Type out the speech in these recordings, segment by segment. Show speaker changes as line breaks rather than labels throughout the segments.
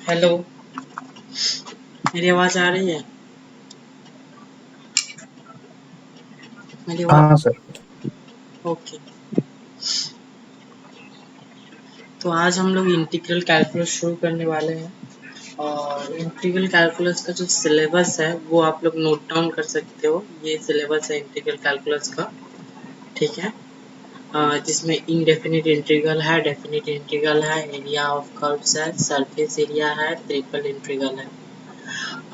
Hello, मेरी आवाज आ रही है? मेरी आवाज
हाँ सर।
ओके। तो आज हम लोग इंटीग्रल कैलकुलस शुरू करने वाले हैं और इंटीग्रल कैलकुलस का जो सिलेबस है वो आप लोग नोट डाउन कर सकते हो। ये सिलेबस है इंटीग्रल कैलकुलस का, ठीक है। जिसमें इनडेफिनिट इंटीग्रल है, डेफिनिट इंटीग्रल है, एरिया ऑफ कर्व्स है, सरफेस एरिया है, ट्रिपल इंटीग्रल है।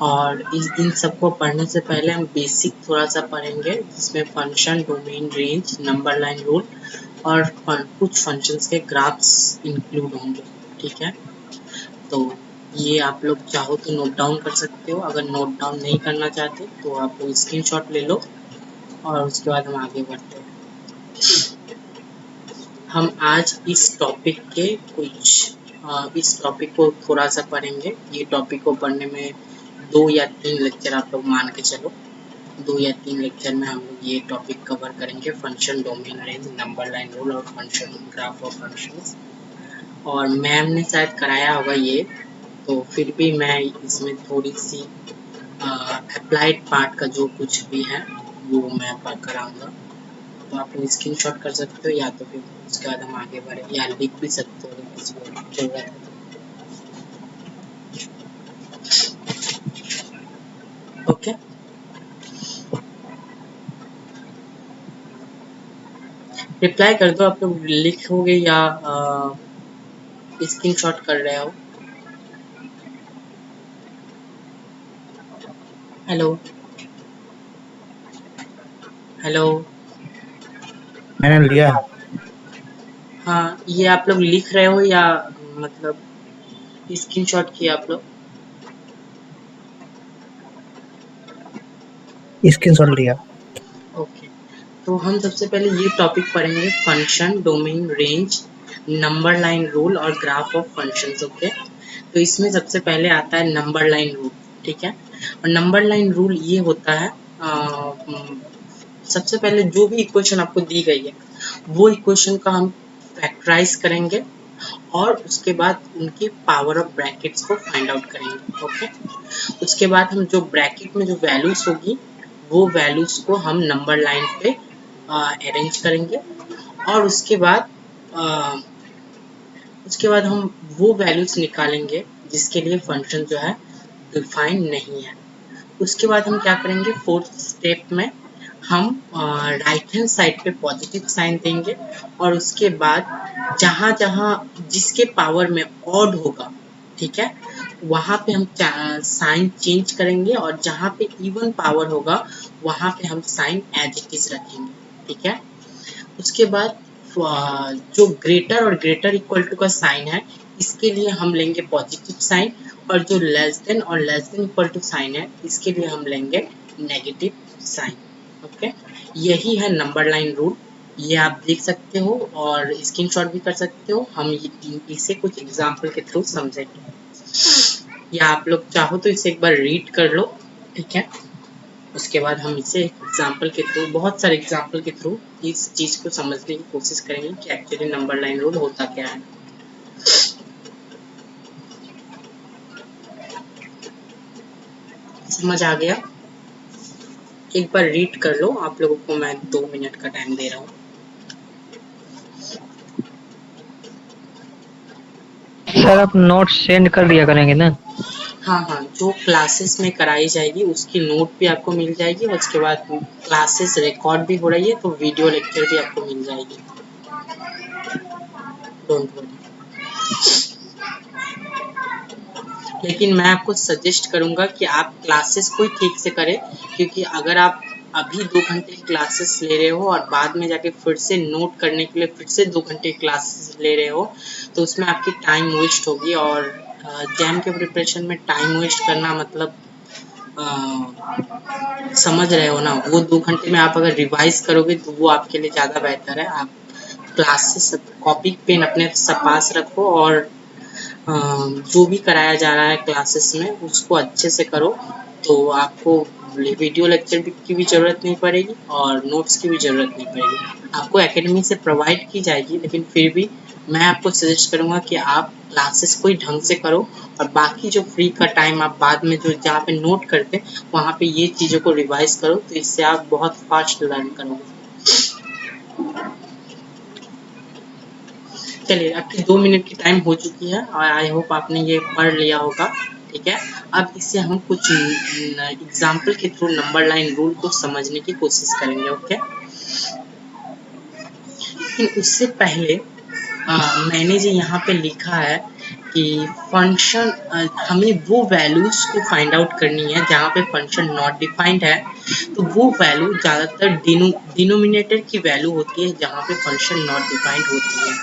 और इन सबको पढ़ने से पहले हम बेसिक थोड़ा सा पढ़ेंगे, जिसमें function, domain, range, number line rule और कुछ फंक्शंस के ग्राफ्स इंक्लूड होंगे, ठीक है। तो ये आप लोग चाहो तो नोट डाउन कर सकते हो, अगर नोट डाउन नहीं करना चाहते तो आप लोग स्क्रीनशॉट ले लो और उसके बाद हम आगे बढ़ते हैं। हम आज इस टॉपिक के इस टॉपिक को थोड़ा सा पढ़ेंगे। ये टॉपिक को पढ़ने में 2 या 3 लेक्चर आप लोग मान के चलो। 2 या 3 लेक्चर में हम लोग ये टॉपिक कवर करेंगे, function, domain, range, number line rule और फंक्शन, ग्राफ ऑफ फंक्शंस। और मैम ने शायद कराया होगा ये, तो फिर भी मैं इसमें थोड़ी सी अप्लाइड पार्ट का जो कुछ भी है वो मैं कराऊंगा। तो आप लोग स्क्रीनशॉट कर सकते हो या तो फिर उसके बाद हम आगे बढ़े या लिख भी सकते हो अगर किसी को जरूरत है तो। ओके, रिप्लाई कर दो। आप लोग लिखोगे या स्क्रीनशॉट कर रहे हो? Hello, hello.
मैंने लिया है।
हाँ, ये आप लोग लिख रहे हो या मतलब स्क्रीनशॉट किया आप लोग?
स्क्रीनशॉट लिया।
ओके, तो हम सबसे पहले ये टॉपिक पढ़ेंगे, function, domain, range, number line rule और ग्राफ ऑफ फंक्शंस। ओके, तो इसमें सबसे पहले आता है नंबर लाइन रूल, ठीक है। और नंबर लाइन रूल ये होता है, सबसे पहले जो भी इक्वेशन आपको दी गई है वो इक्वेशन का हम फैक्टराइज करेंगे और उसके बाद उनकी पावर ऑफ ब्रैकेट्स को फाइंड आउट करेंगे। ओके, उसके बाद हम जो ब्रैकेट में जो वैल्यूज होगी वो वैल्यूज को हम नंबर लाइन पे अरेंज करेंगे और अ, उसके बाद हम वो वैल्यूज निकालेंगे जिसके लिए फंक्शन जो है डिफाइन नहीं है। उसके बाद हम क्या करेंगे, फोर्थ स्टेप में हम राइट हैंड साइड पे पॉजिटिव साइन देंगे और उसके बाद जहाँ जहाँ जिसके पावर में ऑड होगा, ठीक है, वहाँ पे हम साइन चेंज करेंगे और जहाँ पे इवन पावर होगा वहाँ पे हम साइन एज इट इज रखेंगे, ठीक है। उसके बाद जो ग्रेटर और ग्रेटर इक्वल टू का साइन है इसके लिए हम लेंगे पॉजिटिव साइन और जो लेस देन और less than equal to sign है इसके लिए हम लेंगे नेगेटिव साइन। ओके, यही है नंबर लाइन रूल। ये आप देख सकते हो और स्क्रीनशॉट भी कर सकते हो। हम इसे कुछ एग्जांपल के थ्रू समझेंगे या आप लोग चाहो तो इसे एक बार रीड कर लो, ठीक है। उसके बाद हम इसे एग्जाम्पल के थ्रू, बहुत सारे एग्जाम्पल के थ्रू इस चीज को समझने की कोशिश करेंगे कि एक्चुअली नंबर लाइन रूल होता क्या है। समझ आ गया? एक बार रीड कर लो, आप लोगों को मैं 2 मिनट का टाइम दे रहा हूँ।
सर आप नोट सेंड कर दिया करेंगे ना।
हाँ हाँ, जो क्लासेस में कराई जाएगी उसकी नोट भी आपको मिल जाएगी और उसके बाद क्लासेस रिकॉर्ड भी हो रही है तो वीडियो लेक्चर भी आपको मिल जाएगी। Don't worry. लेकिन मैं आपको सजेस्ट करूंगा कि आप क्लासेस को ही ठीक से करें, क्योंकि अगर आप अभी 2 घंटे की क्लासेस ले रहे हो और बाद में जाके फिर से नोट करने के लिए फिर से 2 घंटे की क्लासेस ले रहे हो तो उसमें आपकी टाइम वेस्ट होगी और जैम के प्रिपरेशन में टाइम वेस्ट करना मतलब समझ रहे हो ना। वो 2 घंटे में आप अगर रिवाइज करोगे तो वो आपके लिए ज़्यादा बेहतर है। आप क्लासेस कॉपी पेन अपने पास रखो और जो भी कराया जा रहा है क्लासेस में उसको अच्छे से करो तो आपको वीडियो लेक्चर की भी ज़रूरत नहीं पड़ेगी और नोट्स की भी ज़रूरत नहीं पड़ेगी। आपको एकेडमी से प्रोवाइड की जाएगी लेकिन फिर भी मैं आपको सजेस्ट करूंगा कि आप क्लासेस कोई ढंग से करो और बाकी जो फ्री का टाइम आप बाद में जो जहाँ पे नोट करते वहाँ पे ये चीज़ों को रिवाइज करो, तो इससे आप बहुत फास्ट लर्न करोगे। चलिए, आपकी 2 मिनट की टाइम हो चुकी है और आई होप आपने ये पढ़ लिया होगा। ठीक है, अब इससे हम कुछ एग्जाम्पल के थ्रू नंबर लाइन रूल को समझने की कोशिश करेंगे। ओके, लेकिन उससे पहले मैंने जो यहाँ पे लिखा है कि फंक्शन, हमें वो वैल्यूज को फाइंड आउट करनी है जहाँ पे फंक्शन नॉट डिफाइंड है। तो वो वैल्यू ज़्यादातर डिनोमिनेटर की वैल्यू होती है जहाँ पे फंक्शन नॉट डिफाइंड होती है।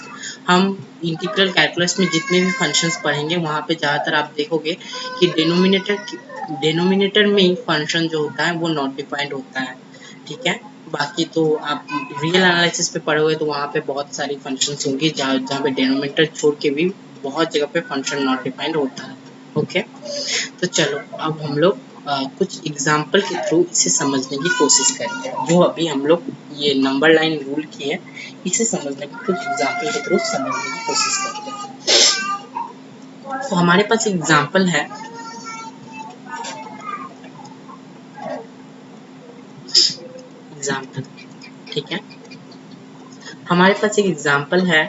हम इंटीग्रल कैलकुलस में जितने भी फंक्शंस पढ़ेंगे वहाँ पे ज़्यादातर आप देखोगे कि डिनोमिनेटर में ही फंक्शन जो होता है वो नॉट डिफाइंड होता है। ठीक है, बाकी तो आप रियल एनालिसिस पे पढ़ोगे तो वहाँ पे बहुत सारी फंक्शंस होंगी जहाँ पे डिनोमिनेटर छोड़ के भी बहुत जगह पे फंक्शन नॉट डिफाइंड होता है। ओके, तो चलो अब हम लोग कुछ एग्जाम्पल के थ्रू इसे समझने की कोशिश करते हैं। जो अभी हम लोग ये नंबर लाइन रूल की है, इसे समझने की कुछ एग्जाम्पल के थ्रू समझने की कोशिश करते हैं। तो हमारे पास एग्जाम्पल है, एग्जाम्पल, ठीक है, हमारे पास एक एग्जाम्पल है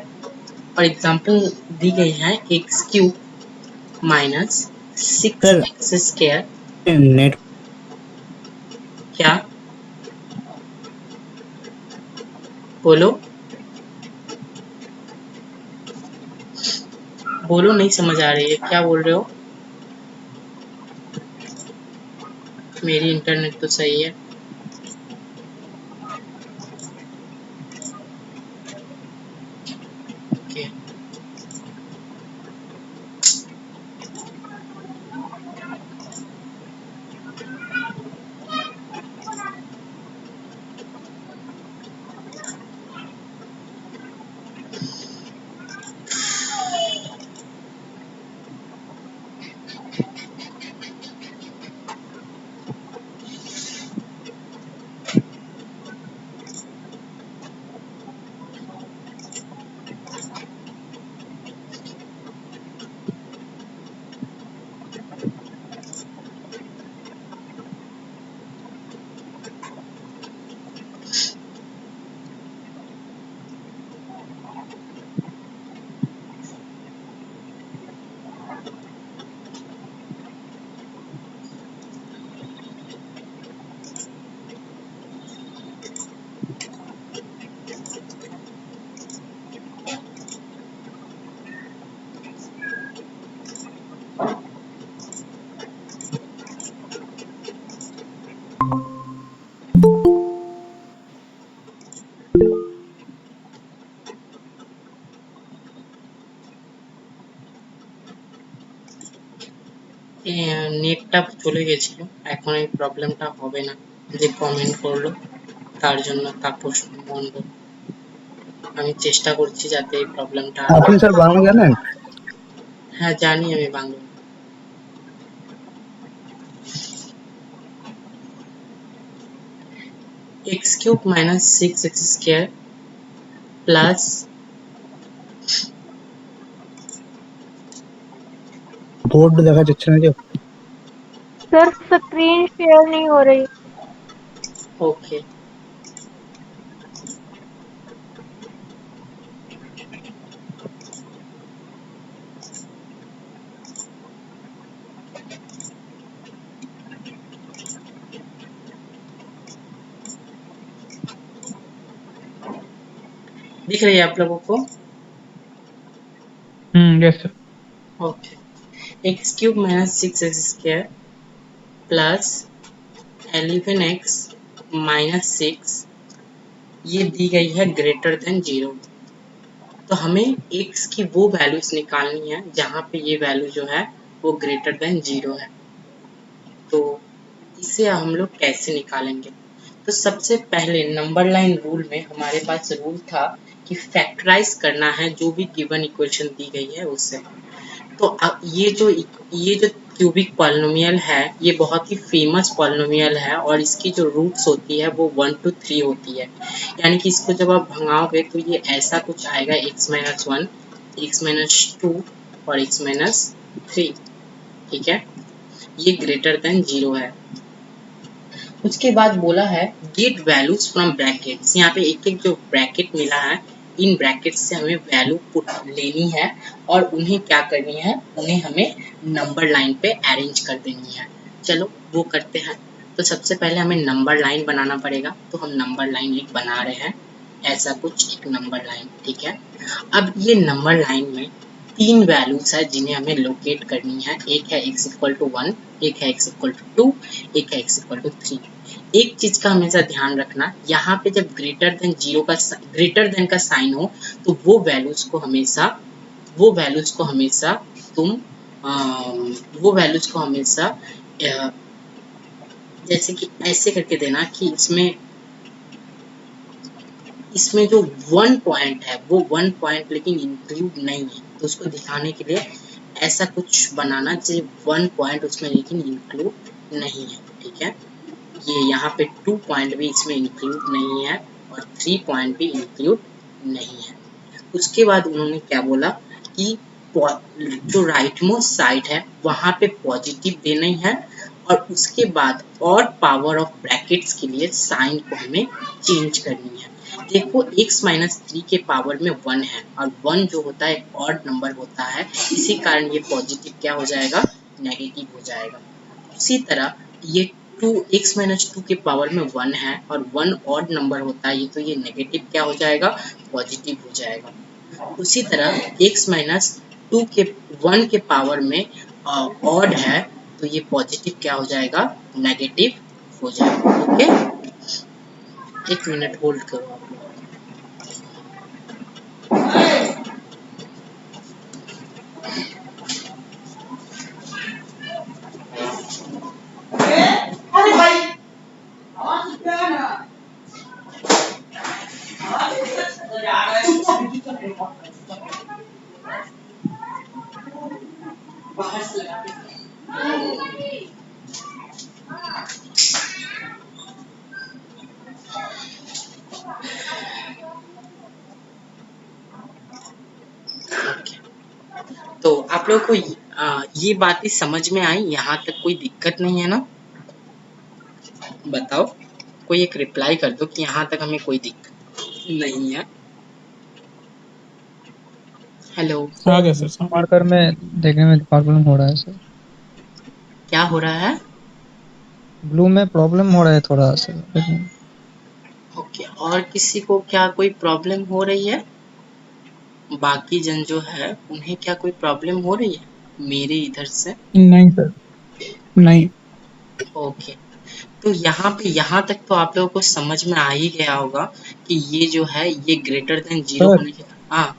और एग्जाम्पल दी गई है x cube minus 6x square.
Net
क्या बोलो बोलो, नहीं समझ आ रही है, क्या बोल रहे हो? मेरी इंटरनेट तो सही है। ओके, নেটটা চলে গেছিল, এখন এই প্রবলেমটা হবে না। যে কমেন্ট করলো তার জন্য তাপস মণ্ডল, আমি চেষ্টা করছি যাতে এই প্রবলেমটা।
আপনি স্যার বাংলা জানেন?
হ্যাঁ, জানি আমি Bangla. X cube minus 6x square plus
board দেখা যাচ্ছে না যে।
सर स्क्रीन शेयर नहीं हो रही।
ओके, दिख रही है आप लोगों को?
Yes sir.
Okay, x cube minus 6x square plus 11x minus 6, ये दी गई है ग्रेटर देन 0। तो हमें x की वो वैल्यूज निकालनी है जहाँ पे ये वैल्यू जो है वो ग्रेटर देन 0 है। तो इसे हम लोग कैसे निकालेंगे? तो सबसे पहले नंबर लाइन रूल में हमारे पास रूल था कि फैक्टराइज करना है जो भी गिवन इक्वेशन दी गई है उससे। तो अब ये जो क्यूबिक पॉलिनोमियल है ये बहुत ही फेमस पॉलिनोमियल है और इसकी जो रूट्स होती है वो 1 to 3 होती है। यानी कि इसको जब आप भगाओगे तो ये ऐसा कुछ आएगा x-1, x माइनस 2 और x माइनस 3, ठीक है, ये ग्रेटर देन 0 है। उसके बाद बोला है गेट वैल्यूज फ्रॉम ब्रैकेट्स। यहाँ पे एक एक जो ब्रैकेट मिला है, इन ब्रैकेट से हमें वैल्यू पुट लेनी है और उन्हें क्या करनी है, उन्हें हमें नंबर लाइन पे अरेंज कर देनी है। चलो वो करते हैं। तो सबसे पहले हमें नंबर लाइन बनाना पड़ेगा, तो हम नंबर लाइन एक बना रहे हैं, ऐसा कुछ एक नंबर लाइन, ठीक है। अब ये नंबर लाइन में 3 वैल्यूज है जिन्हें हमें लोकेट करनी है। एक है x इक्वल टू 1, एक है x इक्वल टू 2, एक है x इक्वल टू 3। एक चीज का हमेशा ध्यान रखना, यहाँ पे जब ग्रेटर देन का साइन हो तो वो वैल्यूज को हमेशा तुम जैसे कि ऐसे करके देना कि इसमें जो 1 पॉइंट है वो 1 पॉइंट लेकिन इंक्लूड नहीं है, तो उसको दिखाने के लिए ऐसा कुछ बनाना चाहिए 1 पॉइंट उसमें लेकिन इंक्लूड नहीं है, ठीक है। ये यहाँ पे 2 पॉइंट भी इसमें इंक्लूड नहीं है और 3 पॉइंट भी इंक्लूड नहीं है। उसके बाद उन्होंने क्या बोला कि जो राइट मोस्ट साइड है वहाँ पे पॉजिटिव देना है और उसके बाद और पावर ऑफ ब्रैकेट्स के लिए साइन को हमें चेंज करनी है। देखो x माइनस 3 के पावर में 1 है और 1 जो होता है एक ऑड नंबर होता है, इसी कारण ये पॉजिटिव क्या हो जाएगा, नेगेटिव हो जाएगा। उसी तरह ये 2x माइनस 2 के पावर में 1 है और 1 ऑड नंबर होता है, ये तो ये नेगेटिव क्या हो जाएगा, पॉजिटिव हो जाएगा। उसी तरह x माइनस 2 के 1 के पावर में ऑड है, तो ये पॉजिटिव क्या हो जाएगा, नेगेटिव हो जाएगा। ओके, एक मिनट होल्ड करो आप लोग। तो आप लोगों को ये बातें समझ में आई, यहाँ तक कोई दिक्कत नहीं है ना? बताओ, कोई एक रिप्लाई कर दो कि यहाँ तक हमें कोई दिक्कत नहीं है। हेलो,
आ गया सर।
मार्कर में देखने में प्रॉब्लम हो रहा है सर।
क्या हो रहा है?
ब्लू में प्रॉब्लम हो रहा है थोड़ा सर, लेकिन
ओके, और किसी को क्या कोई प्रॉब्लम हो रही है? बाकी जन जो है उन्हें क्या कोई प्रॉब्लम हो रही है मेरे इधर से?
नहीं सर, नहीं।
ओके, तो यहाँ तक तो आप लोगों को समझ में आ ही गया होगा कि ये जो है ये ग्रेटर देन 0
सर
होने के, हाँ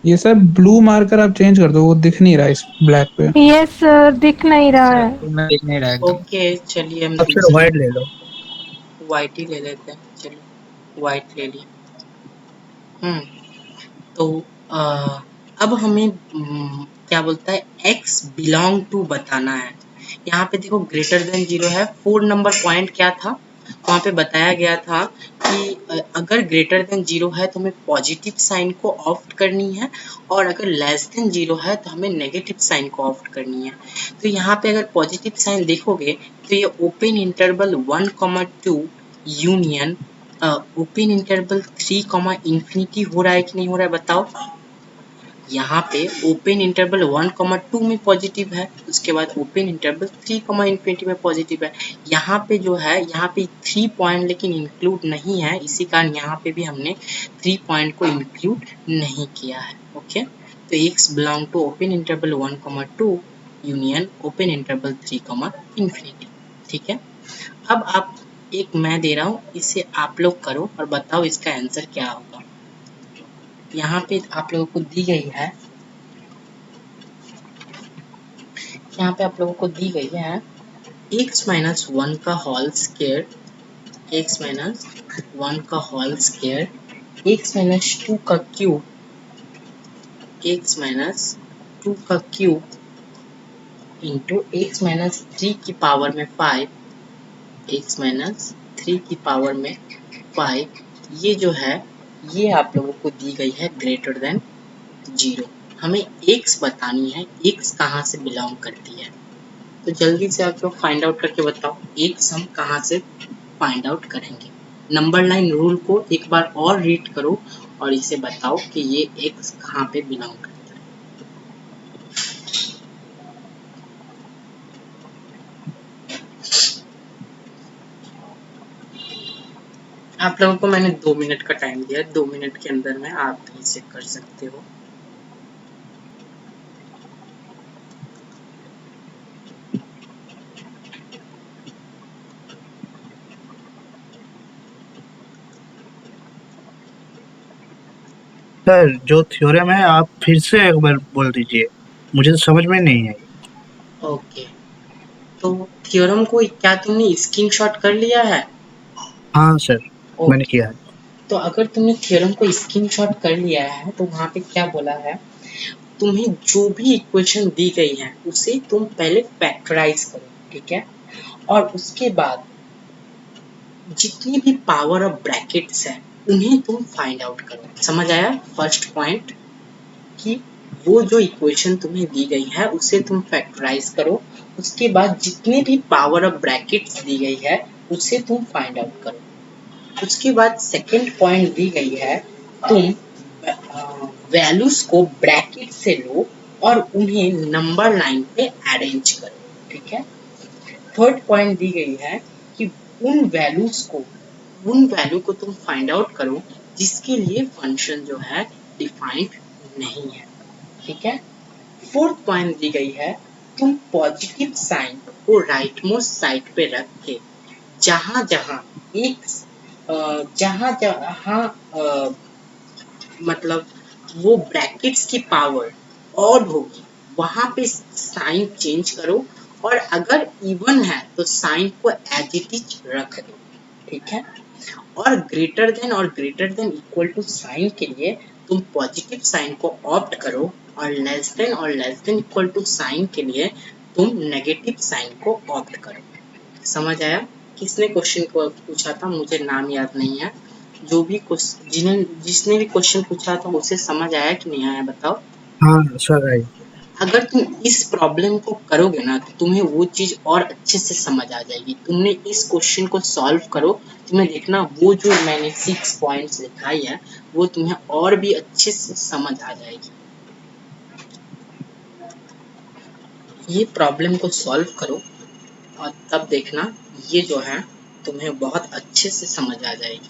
ये सर ब्लू मार्कर आप चेंज कर दो, वो दिख नहीं रहा इस ब्लैक पे।
यस सर, दिख नहीं रहा है।
मैं देख नहीं रहा एकदम।
ओके, चलिए हम
अब फिर
दूसरा
व्हाइट ले लो।
व्हाइट ही ले लेते हैं। चलो व्हाइट ले लिया। तो अब हमें क्या बोलता है, x बिलोंग टू बताना है। यहाँ पे देखो ग्रेटर देन 0 है, 4 नंबर पॉइंट क्या था, वहाँ पे बताया गया था कि अगर ग्रेटर देन 0 है तो हमें पॉजिटिव साइन को ऑफ करनी है और अगर लेस देन 0 है तो हमें नेगेटिव साइन को ऑफ करनी है। तो यहाँ पे अगर पॉजिटिव साइन देखोगे तो ये open interval 1,2 union open interval 3, infinity हो रहा है कि नहीं हो रहा है, बताओ। यहाँ पे ओपन इंटरवल 1,2 में पॉजिटिव है, उसके बाद ओपन इंटरवल 3, इंफिनिटी में पॉजिटिव है। यहाँ पे जो है, यहाँ पे 3 पॉइंट लेकिन इंक्लूड नहीं है, इसी कारण यहाँ पे भी हमने 3 पॉइंट को इंक्लूड नहीं किया है। ओके, तो x belong to open interval 1,2 union open interval 3, infinity. ठीक है, अब आप एक मैं दे रहा हूँ, इसे आप लोग करो और बताओ इसका आंसर क्या होगा। यहाँ पे आप लोगों को दी गई है, यहाँ पे आप लोगों को दी गई है x माइनस 1 का होल स्क्वायर, x माइनस 1 का होल स्क्वायर, x माइनस 2 का क्यूब, x माइनस 2 का क्यूब इंटू x माइनस 3 की पावर में 5, x माइनस 3 की पावर में 5, ये जो है ये आप लोगों को दी गई है ग्रेटर देन 0। हमें x बतानी है, x कहाँ से बिलोंग करती है। तो जल्दी से आप लोग फाइंड आउट करके बताओ x हम कहाँ से फाइंड आउट करेंगे। नंबर लाइन रूल को एक बार और रीड करो और इसे बताओ कि ये x कहाँ पे बिलोंग करता है। आप लोगों को मैंने 2 मिनट का टाइम दिया, 2 मिनट के अंदर में आप इसे कर सकते हो।
सर जो थ्योरम है आप फिर से एक बार बोल दीजिए, मुझे तो समझ में नहीं आई।
ओके, तो थ्योरम को क्या तुमने स्क्रीनशॉट कर लिया है?
हाँ सर, मैंने
ओके,
किया है।
तो अगर तुमने थ्योरम को स्क्रीनशॉट कर लिया है तो वहाँ पे क्या बोला है, तुम्हें जो भी इक्वेशन दी गई है उसे तुम पहले फैक्टराइज करो, ठीक है, और उसके बाद जितनी भी पावर ऑफ ब्रैकेट्स है उन्हें तुम फाइंड आउट करो। समझ आया? फर्स्ट पॉइंट कि वो जो इक्वेशन तुम्हें दी गई है उसे तुम फैक्टराइज करो, उसके बाद जितने भी पावर ऑफ ब्रैकेट्स दी गई है उसे तुम फाइंड आउट करो। उसके बाद सेकंड पॉइंट दी गई है, तुम वैल्यूज को ब्रैकेट से लो और उन्हें नंबर लाइन पे अरेंज करो, ठीक है। थर्ड पॉइंट दी गई है कि उन वैल्यूज को उन वैल्यू को तुम फाइंड आउट करो जिसके लिए फंक्शन जो है डिफाइंड नहीं है, ठीक है। फोर्थ पॉइंट दी गई है, तुम पॉजिटिव साइन को राइट मोस्ट साइड पे रख के जहां जहां एक जहां जहां मतलब वो ब्रैकेट्स की पावर ऑड होगी वहां पे साइन चेंज करो, और अगर इवन है तो साइन को एज इट इज रख दो, ठीक है। और greater than equal to sign के लिए तुम पॉजिटिव साइन को ऑप्ट करो, और less than equal to sign के लिए तुम नेगेटिव साइन को ऑप्ट करो। समझ आया? किसने क्वेश्चन को पूछा था, मुझे नाम याद नहीं है। जो भी जिसने भी क्वेश्चन पूछा था उसे समझ आया कि नहीं आया बताओ।
हाँ सर आई।
अगर तुम इस प्रॉब्लम को करोगे ना तो तुम्हें वो चीज और अच्छे से समझ आ जाएगी। तुमने इस क्वेश्चन को सॉल्व करो, तुम्हें देखना वो जो मैंने 6 पॉइंट्स लिखाई है वो तुम्हें और भी अच्छे से समझ आ जाएगी। ये प्रॉब्लम को सॉल्व करो और तब देखना ये जो है तुम्हें बहुत अच्छे से समझ आ जाएगी।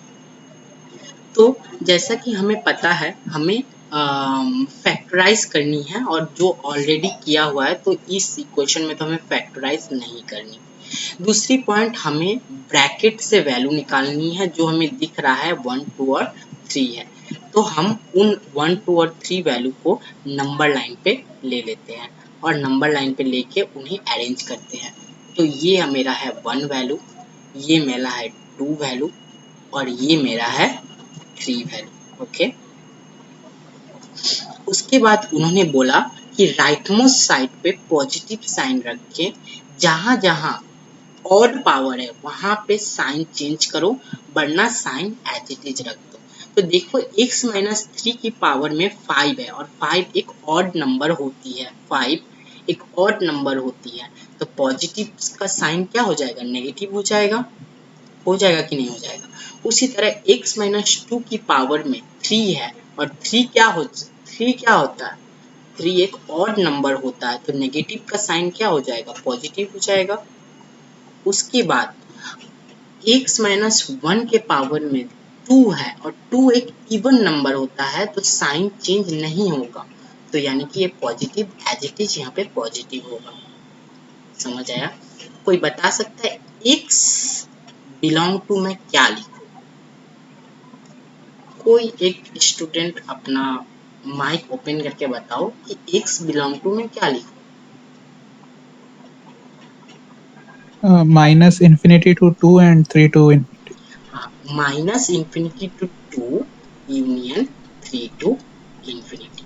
तो जैसा कि हमें पता है, हमें फैक्टराइज करनी है, और जो ऑलरेडी किया हुआ है तो इस इक्वेशन में तो हमें फैक्टराइज नहीं करनी। दूसरी पॉइंट, हमें ब्रैकेट से वैल्यू निकालनी है जो हमें दिख रहा है 1, 2 और 3 है। तो हम उन 1, 2 और 3 वैल्यू को नंबर लाइन पे ले लेते हैं और नंबर लाइन पे लेके उन्हें अरेंज करते हैं। तो ये मेरा है 1 वैल्यू, ये मेरा है 2 वैल्यू और ये मेरा है 3 वैल्यू, ओके। उसके बाद उन्होंने बोला कि राइट मोस्ट साइड पे पॉजिटिव साइन रख के जहां जहां ऑड पावर है वहां पे साइन चेंज करो, वरना साइन एज इट इज रख दो। तो देखो x माइनस 3 की पावर में 5 है और 5 एक ऑड नंबर होती है, 5 एक ऑड नंबर होती है, तो पॉजिटिव का साइन क्या हो जाएगा, नेगेटिव हो जाएगा कि नहीं हो जाएगा। उसी तरह x माइनस 2 की पावर में 3 है और 3 क्या होता है, 3 एक ऑड नंबर होता है, तो नेगेटिव का साइन क्या हो जाएगा, पॉजिटिव हो जाएगा। उसके बाद x माइनस 1 के पावर में 2 है और 2 एक इवन नंबर होता है, तो साइन चेंज नहीं होगा, तो यानी कि ये पॉजिटिव एज इट इज यहाँ पे पॉजिटिव होगा। समझ आया? कोई बता सकता है x बिलोंग टू में क्या लिखूं? कोई एक स्टूडेंट अपना माइक ओपन करके बताओ कि x बिलोंग टू में क्या लिखूं?
Minus infinity to 2 and 3 to infinity.
हाँ, minus infinity to 2 union 3 to infinity.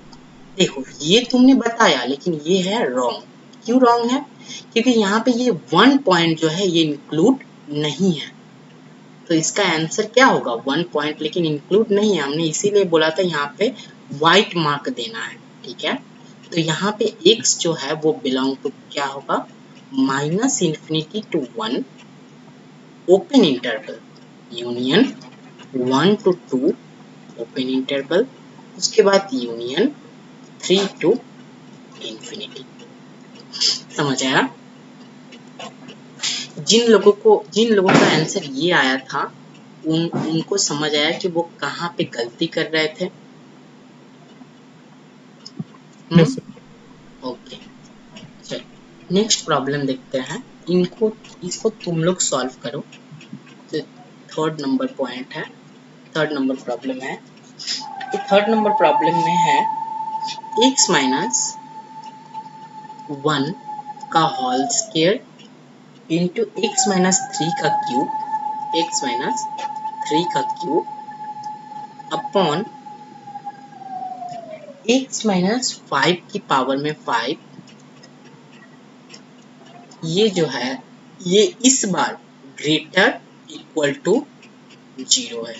देखो ये तुमने बताया लेकिन ये है रॉन्ग। क्यों रॉन्ग है? क्योंकि यहाँ पे ये 1 पॉइंट जो है ये इंक्लूड नहीं है, तो इसका आंसर क्या होगा, 1 पॉइंट, लेकिन इंक्लूड नहीं है। हमने इसीलिए बोला था यहाँ पे वाइट मार्क देना है, ठीक है। तो यहाँ पे x जो है वो बिलोंग टू क्या होगा, -∞ to 1 open interval union 1 to 2 open interval, उसके बाद यूनियन 3 to इंफिनिटी। समझ आया? जिन लोगों का आंसर ये आया था उनको समझ आया कि वो कहाँ पे गलती कर रहे थे।
Yes sir.
ओके, चल नेक्स्ट प्रॉब्लम देखते हैं। इसको तुम लोग सॉल्व करो। तो थर्ड नंबर पॉइंट है, थर्ड नंबर प्रॉब्लम है। तो थर्ड नंबर प्रॉब्लम में है x माइनस 1 का whole square into x minus 3 का क्यूब, x माइनस 3 का क्यूब अपॉन x माइनस 5 की पावर में 5। ये जो है ये इस बार ग्रेटर इक्वल टू 0 है।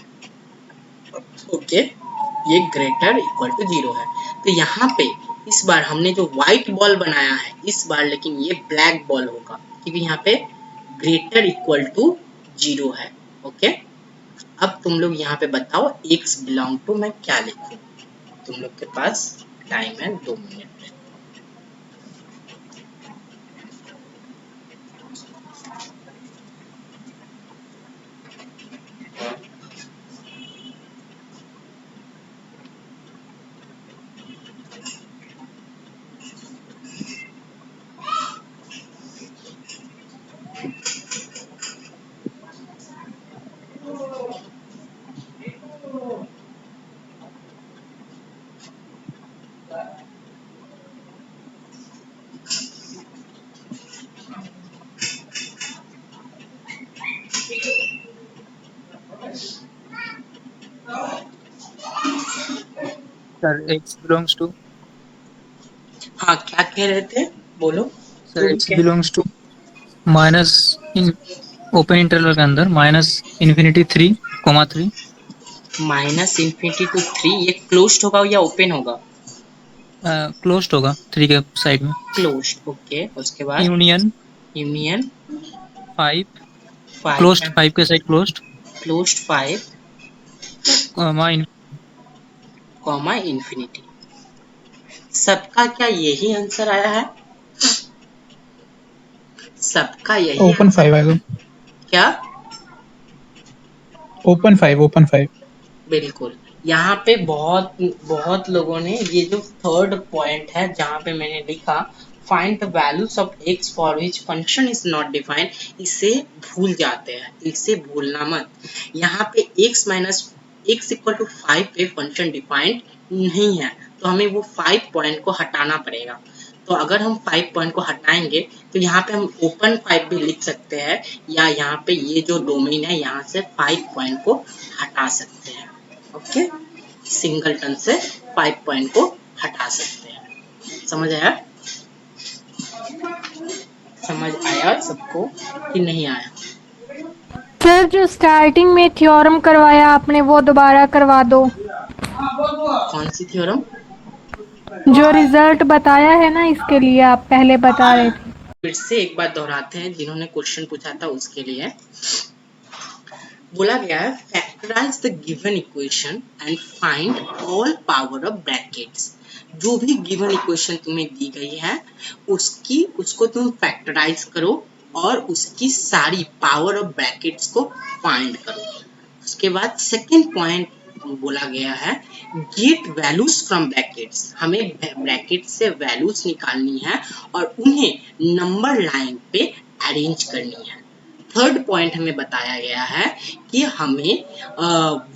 ओके, ये ग्रेटर इक्वल टू 0 है। तो यहाँ पे इस बार हमने जो व्हाइट बॉल बनाया है इस बार, लेकिन ये ब्लैक बॉल होगा क्योंकि यहाँ पे ग्रेटर इक्वल टू 0 है। ओके, अब तुम लोग यहाँ पे बताओ x बिलोंग टू मैं क्या लिखूं। तुम लोग के पास टाइम है 2 minute.
Sir x belongs to,
हाँ, क्या कह रहे थे, बोलो।
सर
जो भी
x
कह
belongs to minus in open interval के अंदर -∞3,
-∞ to 3, ये क्लोज्ड होगा या ओपन होगा?
क्लोज्ड होगा 3 के साइड में,
क्लोज्ड। ओके, उसके बाद
यूनियन
यूनियन
5,
5
क्लोज्ड 5 के side closed,
closed 5
comma
comma infinity. सबका क्या यही आंसर आया है? सबका यही
ओपन 5 आएगा।
क्या?
ओपन 5।
बिल्कुल। यहाँ पे बहुत बहुत लोगों ने ये जो थर्ड पॉइंट है जहाँ पे मैंने लिखा find the values of x for which function is not defined, इसे भूल जाते हैं, इसे भूलना मत। यहाँ पे x minus x equal to 5 पे फंक्शन डिफाइंड नहीं है, तो हमें वो 5 पॉइंट को हटाना पड़ेगा। तो अगर हम 5 पॉइंट को हटाएंगे तो यहाँ पे हम ओपन 5 भी लिख सकते हैं, या यहाँ पे ये जो डोमेन है यहाँ से 5 पॉइंट को हटा सकते हैं। ओके, सिंगलटन से 5 पॉइंट को हटा सकते हैं। समझ आया? समझ आया सबको कि नहीं आया?
सर जो स्टार्टिंग में थ्योरम करवाया आपने वो दोबारा करवा दो।
कौन सी थ्योरम?
जो रिजल्ट बताया है ना, इसके लिए आप पहले बता रहे थे।
फिर से एक बार दोहराते हैं, जिन्होंने क्वेश्चन पूछा था उसके लिए। बोला गया है factorise the given equation and find all power of brackets. जो भी गिवन इक्वेशन तुम्हें दी गई है उसको तुम फैक्टराइज करो और उसकी सारी पावर ऑफ ब्रैकेट्स को फाइंड करो। उसके बाद सेकंड पॉइंट बोला गया है गेट वैल्यूज फ्रॉम ब्रैकेट्स। हमें ब्रैकेट से वैल्यूज निकालनी है और उन्हें नंबर लाइन पे अरेंज करनी है। थर्ड पॉइंट हमें बताया गया है कि हमें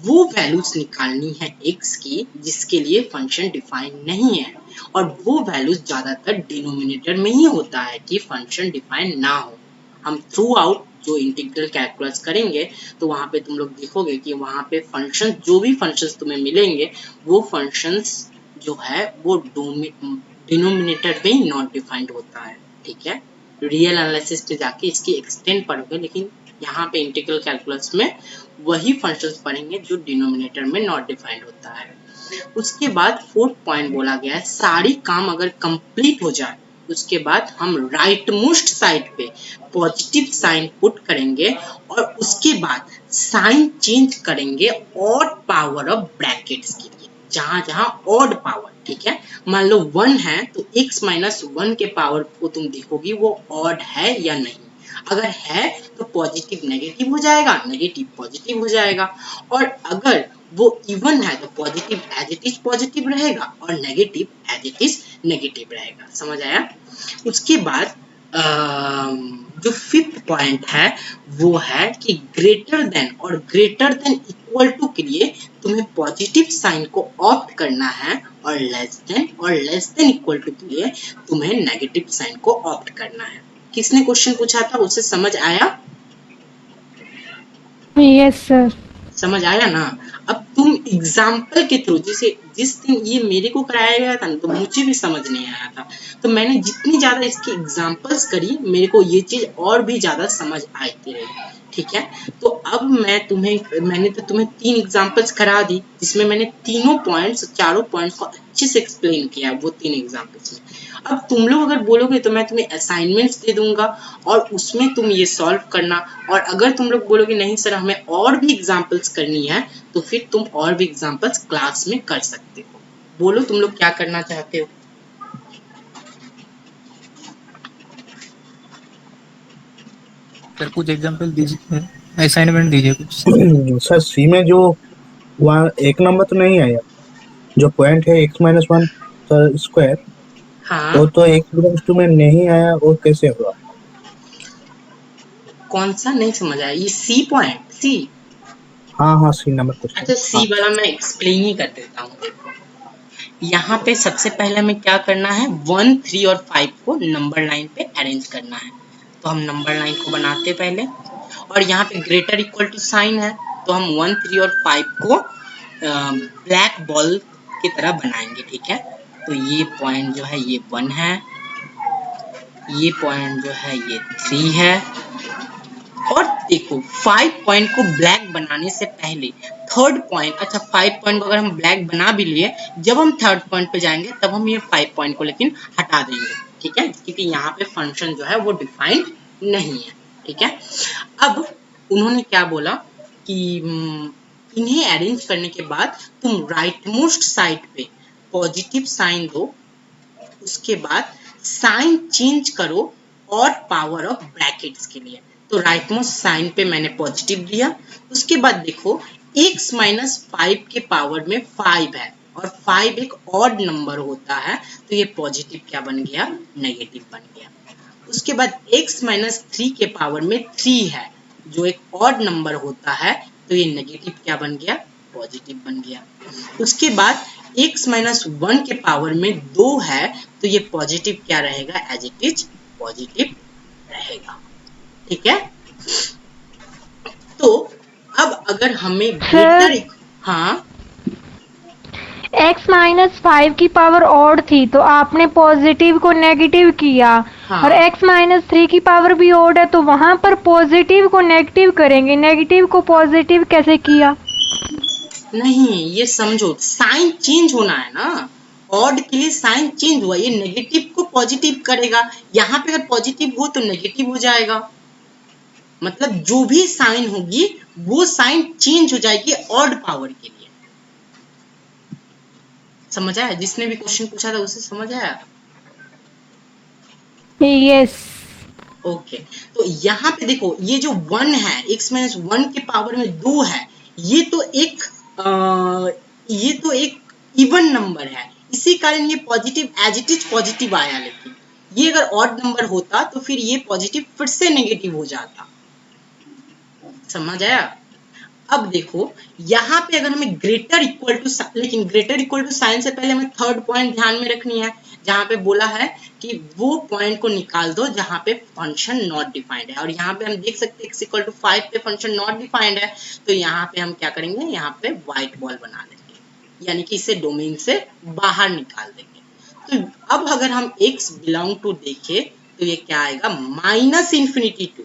वो वैल्यूज निकालनी है x की जिसके लिए फंक्शन डिफाइन नहीं है, और वो वैल्यूज ज्यादातर डिनोमिनेटर में ही होता है कि फंक्शन डिफाइन ना हो। हम थ्रू आउट जो इंटीग्रल कैलकुलस करेंगे तो वहां पे तुम लोग देखोगे कि वहां पे फंक्शन, जो भी फंक्शंस तुम्हें मिलेंगे वो फंक्शंस जो है वो डिनोमिनेटर में ही नॉट डिफाइंड होता है। ठीक है, रियल एनालिसिस पे जाके इसकी एक्सटेंड पढ़ोगे, लेकिन यहाँ पे इंटीग्रल कैलकुलस में वही फंक्शंस पढ़ेंगे जो डिनोमिनेटर में नॉट डिफाइंड होता है। उसके बाद 4th पॉइंट बोला गया है, सारी काम अगर कंप्लीट हो जाए उसके बाद हम राइट मोस्ट साइड पे पॉजिटिव साइन पुट करेंगे और उसके बाद साइन चेंज करेंगे ऑड पावर ऑफ ब्रैकेट्स के लिए, जहां जहां ऑड पावर, ठीक है। मान लो 1 है तो x माइनस 1 के पावर को तुम देखोगी वो ऑड है या नहीं, अगर है तो पॉजिटिव नेगेटिव हो जाएगा, नेगेटिव पॉजिटिव हो जाएगा, और अगर वो इवन है तो positive as it is positive रहेगा और negative as it is negative रहेगा। समझ आया? उसके बाद जो 5th पॉइंट है वो है कि ग्रेटर देन और ग्रेटर देन इक्वल टू के लिए तुम्हें पॉजिटिव साइन को ऑप्ट करना है और लेस देन इक्वल टू के लिए तुम्हें नेगेटिव साइन को ऑप्ट करना है। किसने क्वेश्चन पूछा था उसे समझ आया?
Yes sir.
समझ आया ना? अब तुम एग्जाम्पल के थ्रू, जैसे जिस दिन ये मेरे को कराया गया था ना तो मुझे भी समझ नहीं आया था, तो मैंने जितनी ज्यादा इसकी एग्जाम्पल्स करी मेरे को ये चीज और भी ज्यादा समझ आती रही, ठीक है। तो अब मैंने तो तुम्हें 3 एग्जाम्पल्स करा दी जिसमें मैंने चारों पॉइंट्स को अच्छे से एक्सप्लेन किया वो 3 एग्जाम्पल्स में। अब तुम लोग अगर बोलोगे तो मैं तुम्हें असाइनमेंट्स दे दूंगा और उसमें तुम ये सॉल्व करना, और अगर तुम लोग बोलोगे नहीं सर हमें और भी एग्जाम्पल्स करनी है तो फिर तुम और भी एग्जाम्पल्स क्लास में कर सकते हो। बोलो तुम लोग क्या करना चाहते हो?
सर कुछ एग्जांपल दीजिए, असाइनमेंट दीजिए कुछ।
सर सी में जो वहाँ 1 नंबर तो नहीं आया, जो पॉइंट है x माइनस 1 स्क्वायर,
हाँ,
वो तो x में नहीं आया, और कैसे हुआ?
कौन सा नहीं समझ आया? ये सी पॉइंट, सी?
हाँ सी नंबर क्वेश्चन।
अच्छा, सी वाला मैं एक्सप्लेन ही कर देता हूँ। देखो यहाँ पे सबसे पहले हमें क्या करना है, 1, 3 और 5 को नंबर लाइन पे अरेंज करना है। तो हम नंबर लाइन को बनाते पहले, और यहाँ पे ग्रेटर इक्वल टू साइन है तो हम 1, 3 और 5 को ब्लैक बॉल की तरह बनाएंगे, ठीक है। तो ये पॉइंट जो है ये 1 है, ये पॉइंट जो है ये 3 है, और देखो 5 पॉइंट को ब्लैक बनाने से पहले 3rd पॉइंट, अच्छा 5 पॉइंट को अगर हम ब्लैक बना भी लिए, जब हम 3rd पॉइंट पे जाएंगे तब हम ये 5 पॉइंट को लेकिन हटा देंगे, ठीक है, क्योंकि यहाँ पे फंक्शन जो है वो डिफाइंड नहीं है, ठीक है। अब उन्होंने क्या बोला कि इन्हें अरेंज करने के बाद तुम राइट मोस्ट साइड पे पॉजिटिव साइन दो, उसके बाद साइन चेंज करो और पावर ऑफ ब्रैकेट्स के लिए। तो राइट मोस्ट साइन पे मैंने पॉजिटिव दिया, उसके बाद देखो x माइनस 5 के पावर में 5 है और 5 एक ऑड नंबर होता है तो ये पॉजिटिव क्या बन गया, नेगेटिव बन गया। उसके बाद x माइनस 3 के पावर में 3 है जो एक ऑड नंबर होता है तो ये नेगेटिव क्या बन गया, पॉजिटिव बन गया। उसके बाद x माइनस 1 के पावर में 2 है तो ये पॉजिटिव क्या रहेगा, एज इट इज पॉजिटिव रहेगा, ठीक है। तो अब अगर हमें ग्रेटर, हाँ
x माइनस 5 की पावर ऑड थी तो आपने पॉजिटिव को नेगेटिव किया,
हाँ।
और x माइनस 3 की पावर भी ऑड है तो वहां पर पॉजिटिव को नेगेटिव करेंगे, नेगेटिव को पॉजिटिव कैसे किया?
नहीं, ये समझो साइन चेंज होना है ना, ऑड के लिए साइन चेंज हुआ, ये नेगेटिव को पॉजिटिव करेगा, यहाँ पे अगर पॉजिटिव हो तो नेगेटिव हो जाएगा, मतलब जो भी साइन होगी वो साइन चेंज हो जाएगी ऑड पावर के लिए। समझ आया? जिसने भी क्वेश्चन पूछा था उसे समझ आया?
यस।
ओके, तो यहाँ पे देखो ये जो 1 है, x माइनस 1 के पावर में 2 है, ये तो एक इवन नंबर है, इसी कारण ये positive as it is positive आया, लेकिन ये अगर ऑड नंबर होता तो फिर ये पॉजिटिव फिर से नेगेटिव हो जाता। समझ आया? अब देखो यहाँ पे अगर हमें ग्रेटर इक्वल टू, लेकिन ग्रेटर इक्वल टू साइन से पहले हमें 3rd पॉइंट ध्यान में रखनी है, जहाँ पे बोला है कि वो पॉइंट को निकाल दो जहाँ पे फंक्शन नॉट डिफाइंड है, और यहाँ पे हम देख सकते हैं x इक्वल टू 5 पे फंक्शन नॉट डिफाइंड है, तो यहाँ पे हम क्या करेंगे, यहाँ पे व्हाइट बॉल बना देंगे, यानी कि इसे डोमेन से बाहर निकाल देंगे। तो अब अगर हम x बिलोंग टू देखे तो ये क्या आएगा, माइनस इंफिनिटी टू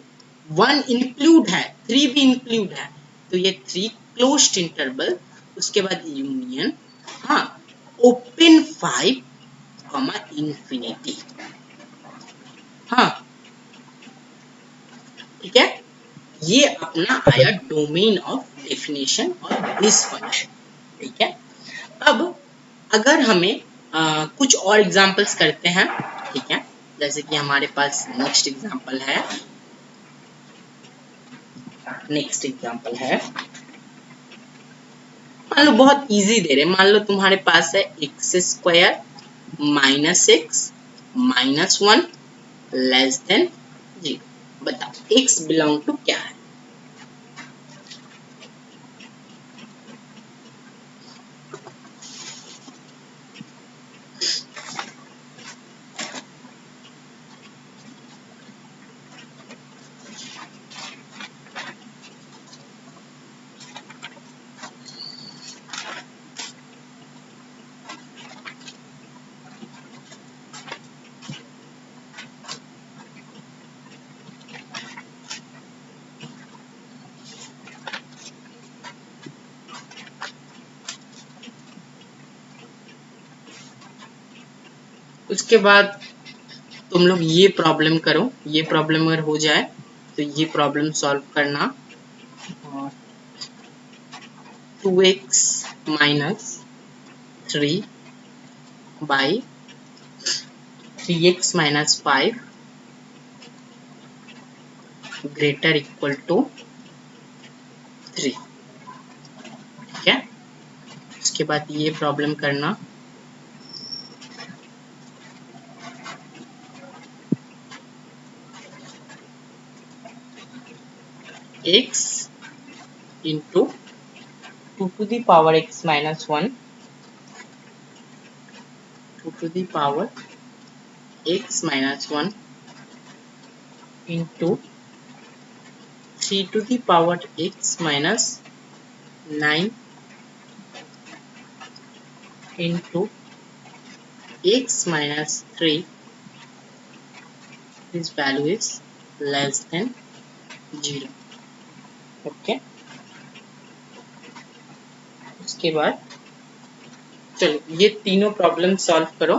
1 इंक्लूड है, 3 भी इंक्लूड है, तो ये 3 क्लोज्ड इंटरवल, उसके बाद यूनियन हाँ, ओपन 5 कॉमा इंफिनिटी। हाँ ठीक है, ये अपना आया डोमेन ऑफ डेफिनेशन और दिस फंक्शन। ठीक है, अब अगर हमें कुछ और एग्जांपल्स करते हैं। ठीक है, जैसे कि हमारे पास नेक्स्ट एग्जांपल है, मान लो बहुत इजी दे रहे, मान लो तुम्हारे पास है x square minus x minus 1 less than 0। बताओ x बिलोंग टू क्या है? उसके बाद तुम लोग ये प्रॉब्लम करो, ये प्रॉब्लम अगर हो जाए तो ये प्रॉब्लम सॉल्व करना। 2x minus 3 by 3x minus 5 greater equal to 3। ठीक है, उसके बाद ये प्रॉब्लम करना। x into 2 to the power x minus 1, 2 to the power x minus 1 into 3 to the power x minus 9 into x minus 3, this value is less than 0। Okay, उसके बाद चलो ये तीनों प्रॉब्लम सॉल्व करो।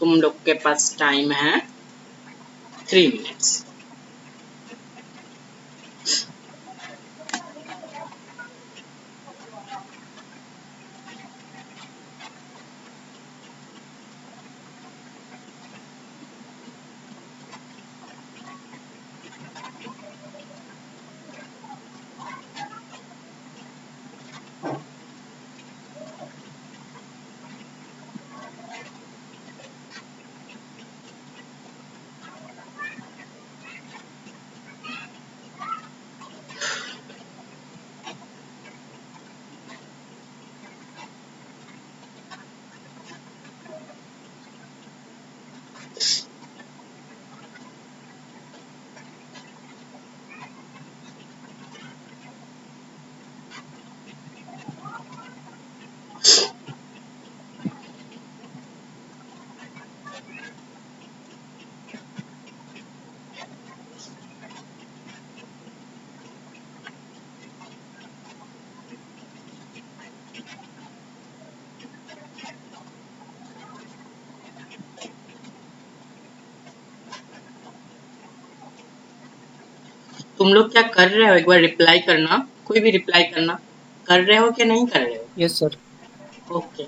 तुम लोग के पास टाइम है 3 मिनट्स। तुम लोग क्या कर रहे हो, एक बार रिप्लाई करना, कोई भी रिप्लाई करना, कर रहे हो कि नहीं कर रहे हो?
Yes sir.
ओके,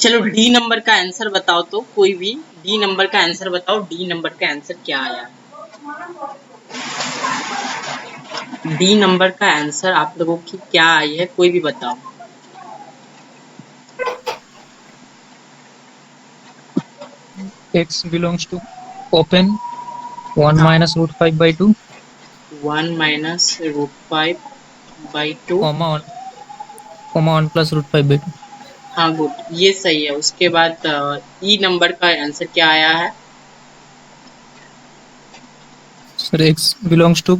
चलो डी नंबर का आंसर बताओ, तो कोई भी डी नंबर का आंसर बताओ। डी नंबर का आंसर क्या आया? डी नंबर का आंसर आप लोगों की क्या आई है, कोई भी बताओ।
x belongs to open 1
हाँ,
minus root 5 by 2
1 minus √5/2।
comma 1 plus root 5 by 2.
हाँ गुड, ये सही है। उसके बाद ई नंबर का आंसर क्या आया है?
Sir, x belongs to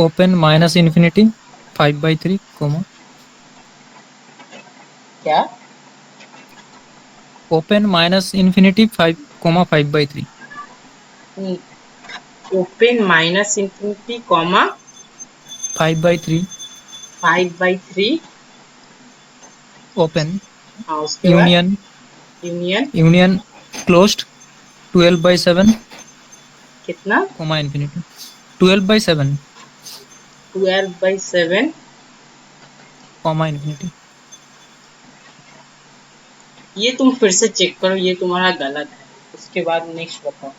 open minus infinity 5 by 3 comma
क्या?
open minus infinity 5 comma 5 by 3.
Open minus infinity comma
5 by 3
5/3।
open
हाँ, उसके बाद
union
यूनियन
closed 12 by 7
कितना?
comma infinity 12 by 7
12/7।
comma infinity.
ये तुम फिर से चेक करो, ये तुम्हारा गलत है। उसके बाद नेक्स्ट बताओ।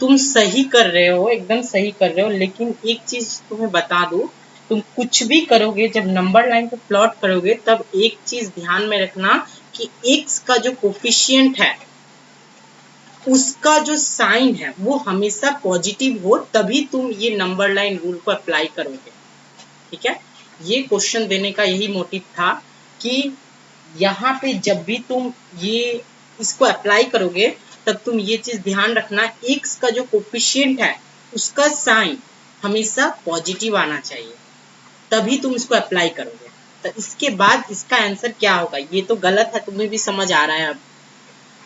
तुम सही कर रहे हो, एकदम सही कर रहे हो, लेकिन एक चीज तुम्हें बता दूं, तुम कुछ भी करोगे, जब नंबर लाइन पे प्लॉट करोगे, तब एक चीज ध्यान में रखना कि x का जो कोफिशिएंट है, उसका जो साइन है वो हमेशा पॉजिटिव हो, तभी तुम ये नंबर लाइन रूल को अप्लाई करोगे। ठीक है, ये क्वेश्चन देने का यही मोटिव था कि यहाँ पे जब भी तुम ये इसको अप्लाई करोगे, तब तुम ये चीज ध्यान रखना, x का जो कोफिशिएंट है उसका साइन हमेशा पॉजिटिव आना चाहिए, तभी तुम इसको अप्लाई करोगे। तो इसके बाद इसका आंसर क्या होगा? ये तो गलत है, तुम्हें भी समझ आ रहा है अब।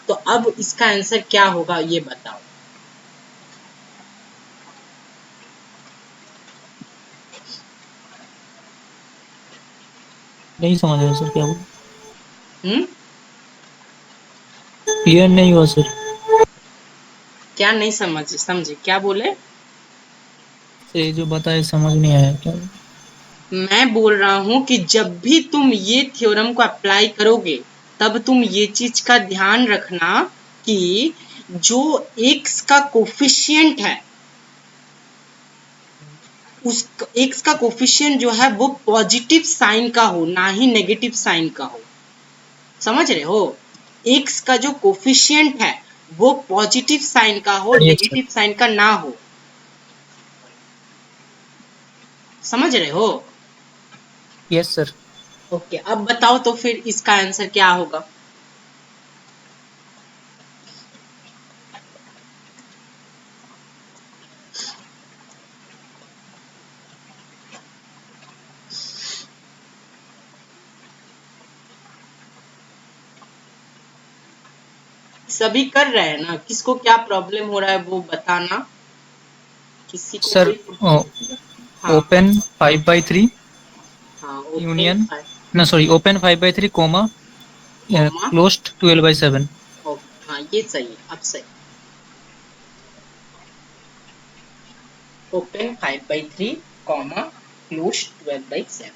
तो अब इसका आंसर क्या होगा ये बताओ।
नहीं समझ रहा सर क्या बोला,
हम्म,
क्लियर नहीं हुआ सर.
क्या नहीं समझे क्या बोले?
ये जो बताए समझ नहीं आया क्या.
मैं बोल रहा हूं कि जब भी तुम ये थ्योरम को अप्लाई करोगे, तब तुम ये चीज का ध्यान रखना कि जो x का कोफिशिएंट है, उस x का कोफिशिएंट जो है वो पॉजिटिव साइन का हो, ना ही नेगेटिव साइन का हो। समझ रहे हो? x का जो कोफिशिएंट है वो पॉजिटिव साइन का हो, नेगेटिव साइन का ना हो। समझ रहे हो?
Yes sir.
ओके, अब बताओ तो फिर इसका आंसर क्या होगा? सभी कर रहे हैं ना? किसको क्या प्रॉब्लम हो रहा है वो बताना। किसी को
सर
हाँ,
ओपन 5 by 3
हाँ,
union no sorry open 5 by 3 comma
comma,
closed 12 by 7.
हाँ ये सही है, अब सही। Open 5/3 comma close 12/7।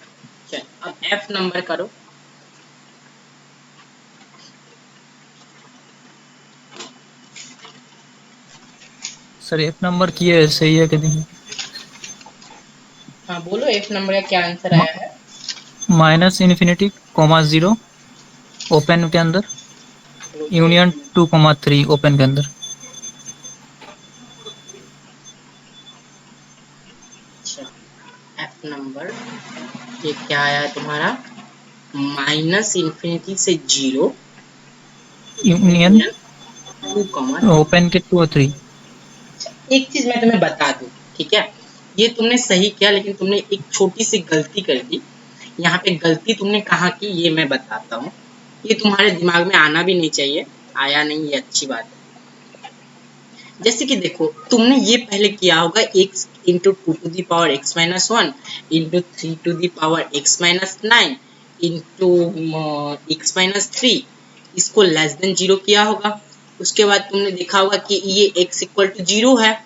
चल अब F नंबर करो।
सर एफ नंबर की है, सही है कि नहीं.
हाँ बोलो, F नंबर का क्या आंसर आया है?
माइनस इन्फिनिटी कॉमा 0 ओपन के अंदर यूनियन 2,3 ओपन के अंदर.
अच्छा, F नंबर ये क्या आया तुम्हारा? माइनस इन्फिनिटी से 0
यूनियन
2,
ओपन के 2 और 3.
एक चीज मैं तुम्हें बता दूं, ठीक है? ये तुमने सही किया, लेकिन तुमने एक छोटी सी गलती कर दी। यहाँ पे गलती तुमने कहाँ की ये मैं बताता हूँ। ये तुम्हारे दिमाग में आना भी नहीं चाहिए, आया नहीं, ये अच्छी बात है। जैसे कि देखो, तुमने ये पहले किया होगा x into 2⁻x−1 into 3⁻x−9 into x−3, इसको लेस देन 0 किया होगा। उसके बाद तुमने देखा होगा कि ये x = 0 है,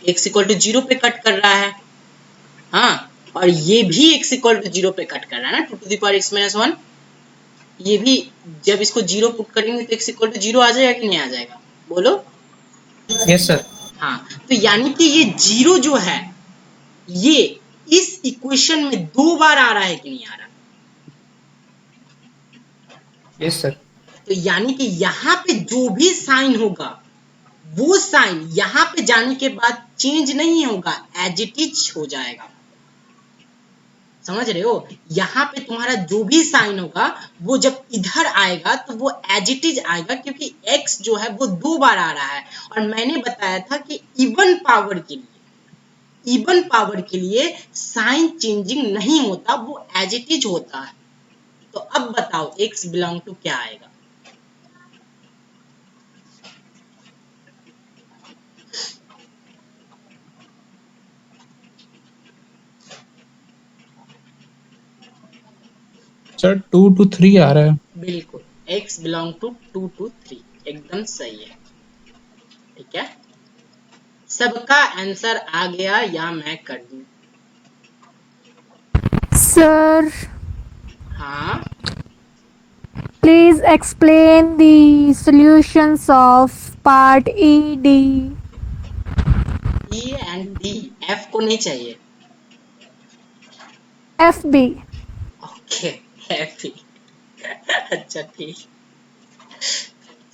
x = 0 पे कट कर रहा है। हाँ, और ये भी x इक्वल टू 0 पे कट कर रहा है ना, 2 to the power x minus 1। ये भी जब इसको 0 पुट करेंगे तो x इक्वल टू 0 आ जाएगा कि नहीं आ जाएगा, बोलो।
Yes sir.
हाँ, तो यानी कि ये 0 जो है ये इस इक्वेशन में 2 बार आ रहा है कि नहीं आ रहा।
Yes sir.
तो यानी कि यहाँ पे जो भी साइन होगा वो साइन यहाँ पे जाने के बाद चेंज नहीं होगा, एज इट इज हो जाएगा। समझ रहे हो, यहाँ पे तुम्हारा जो भी साइन होगा वो जब इधर आएगा तो वो एज इट इज आएगा, क्योंकि x जो है वो 2 बार आ रहा है। और मैंने बताया था कि इवन पावर के लिए साइन चेंजिंग नहीं होता, वो एज इट इज होता है। तो अब बताओ x बिलोंग टू क्या आएगा।
सर 2 to 3 आ रहा है।
बिल्कुल, x बिलोंग टू 2 to 3, एकदम सही है। ठीक है, सबका आंसर आ गया या मैं कर दूं?
सर
हाँ,
please explain the solutions of part E D.
E and D, F को नहीं चाहिए।
F B.
ओके, F ही। अच्छा ठीक,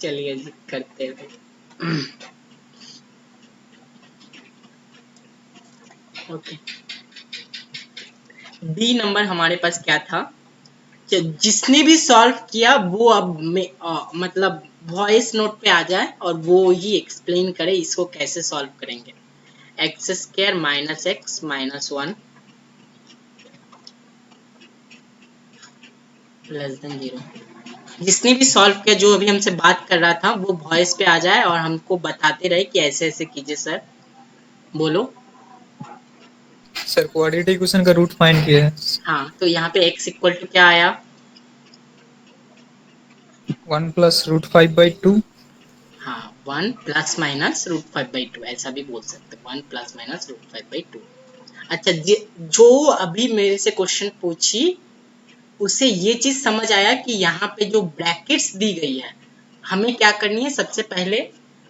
चलिए जी करते हैं। ओके, बी नंबर हमारे पास क्या था, जिसने भी सॉल्व किया वो अब मतलब वॉइस नोट पे आ जाए और वो ही एक्सप्लेन करे इसको कैसे सॉल्व करेंगे। X square minus x minus 1 less than 0। जिसने भी सॉल्व किया, जो अभी हमसे बात कर रहा था, वो वॉइस पे आ जाए और हमको बताते रहे कि ऐसे ऐसे कीजिए सर। बोलो।
सर क्वाड्रेटिक इक्वेशन का रूट फाइंड किया है।
हाँ, तो यहाँ पे x इक्वल टू क्या आया?
1 प्लस रूट 5/2।
हाँ, 1 प्लस माइनस रूट 5/2, ऐसा भी बोल सकते, 1 प्लस माइनस रूट 5/2। अच्छा, जो अभी मेरे से क्वेश्चन पूछी उसे ये चीज समझ आया कि यहाँ पे जो ब्रैकेट्स दी गई है, हमें क्या करनी है, सबसे पहले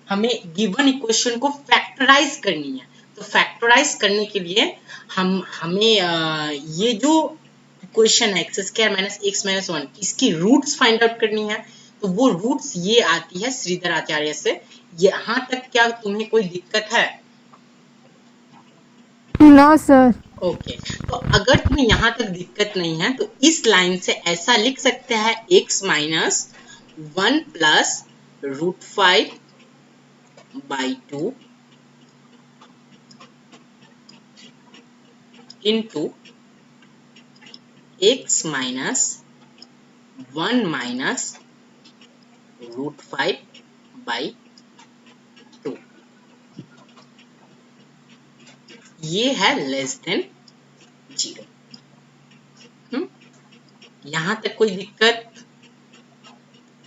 हमें गिवन इक्वेशन को फैक्टराइज करनी है। तो फैक्टराइज करने के लिए हमें ये जो इक्वेशन है x square minus x minus 1, इसकी रूट्स फाइंड आउट करनी है। तो वो रूट्स ये आती है श्रीधर आचार्य से। यहाँ तक क्या तुम्हें कोई दिक्कत है?
No sir.
ओके, तो अगर तुम्हें यहाँ तक दिक्कत नहीं है तो इस लाइन से ऐसा लिख सकते हैं x minus 1 plus root 5/2 into x minus 1 minus root 5/2। ये है लेस देन 0। यहाँ तक कोई दिक्कत?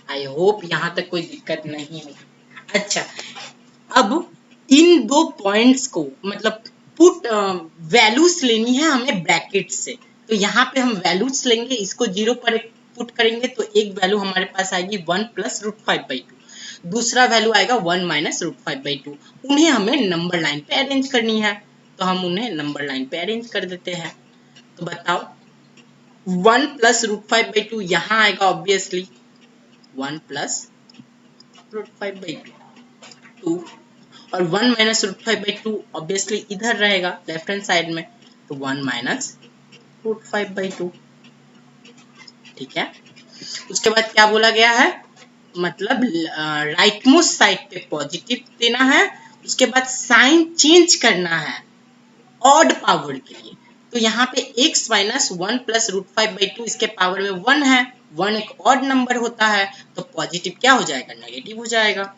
आई होप यहाँ तक कोई दिक्कत नहीं है। अच्छा, अब इन दो पॉइंट्स को मतलब पुट वैल्यूज लेनी है हमें ब्रैकेट से। तो यहाँ पे हम वैल्यूज लेंगे, इसको 0 पर पुट करेंगे तो एक वैल्यू हमारे पास आएगी 1 प्लस रूट 5/2, दूसरा वैल्यू आएगा 1 माइनस रूट 5/2। उन्हें हमें नंबर लाइन पे अरेंज करनी है, तो हम उन्हें नंबर लाइन पे अरेंज कर देते हैं। तो बताओ, 1 प्लस रूट 5/2 यहाँ आएगा ऑब्वियसली 1 प्लस रूट 5/2, और 1 माइनस रूट 5/2 ऑब्वियसली इधर रहेगा लेफ्ट हैंड साइड में, तो 1 माइनस रूट 5/2। ठीक है, उसके बाद क्या बोला गया है, मतलब राइट मोस्ट साइड पे पॉजिटिव देना है, उसके बाद साइन चेंज करना है ऑड पावर के लिए। तो यहाँ पे x माइनस 1 प्लस रूट 5/2 इसके पावर में 1 है, 1 एक ऑड नंबर होता है, तो पॉजिटिव क्या हो जाएगा, नेगेटिव हो जाएगा।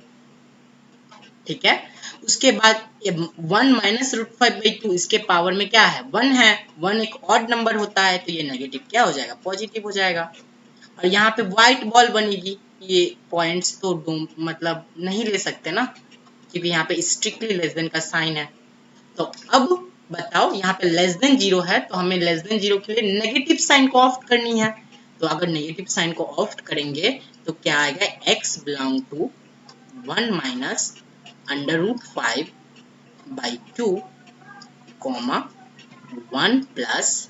ठीक है, उसके बाद 1 माइनस रूट 5/2 इसके पावर में क्या है, 1 है, 1 एक ऑड नंबर होता है, तो ये नेगेटिव क्या हो जाएगा, पॉजिटिव हो जाएगा। और यहाँ पे व्हाइट बॉल बनेगी। ये पॉइंट्स तो नहीं ले सकते ना, क्योंकि यहाँ पे स्ट्रिक्टली लेस देन का साइन है। तो अब बताओ, यहाँ पे लेस देन 0 है तो हमें लेस देन 0 के लिए नेगेटिव साइन को ऑफ करनी है। तो अगर नेगेटिव साइन को ऑफ करेंगे तो क्या आएगा, x belong to 1 minus √5/2 comma 1 plus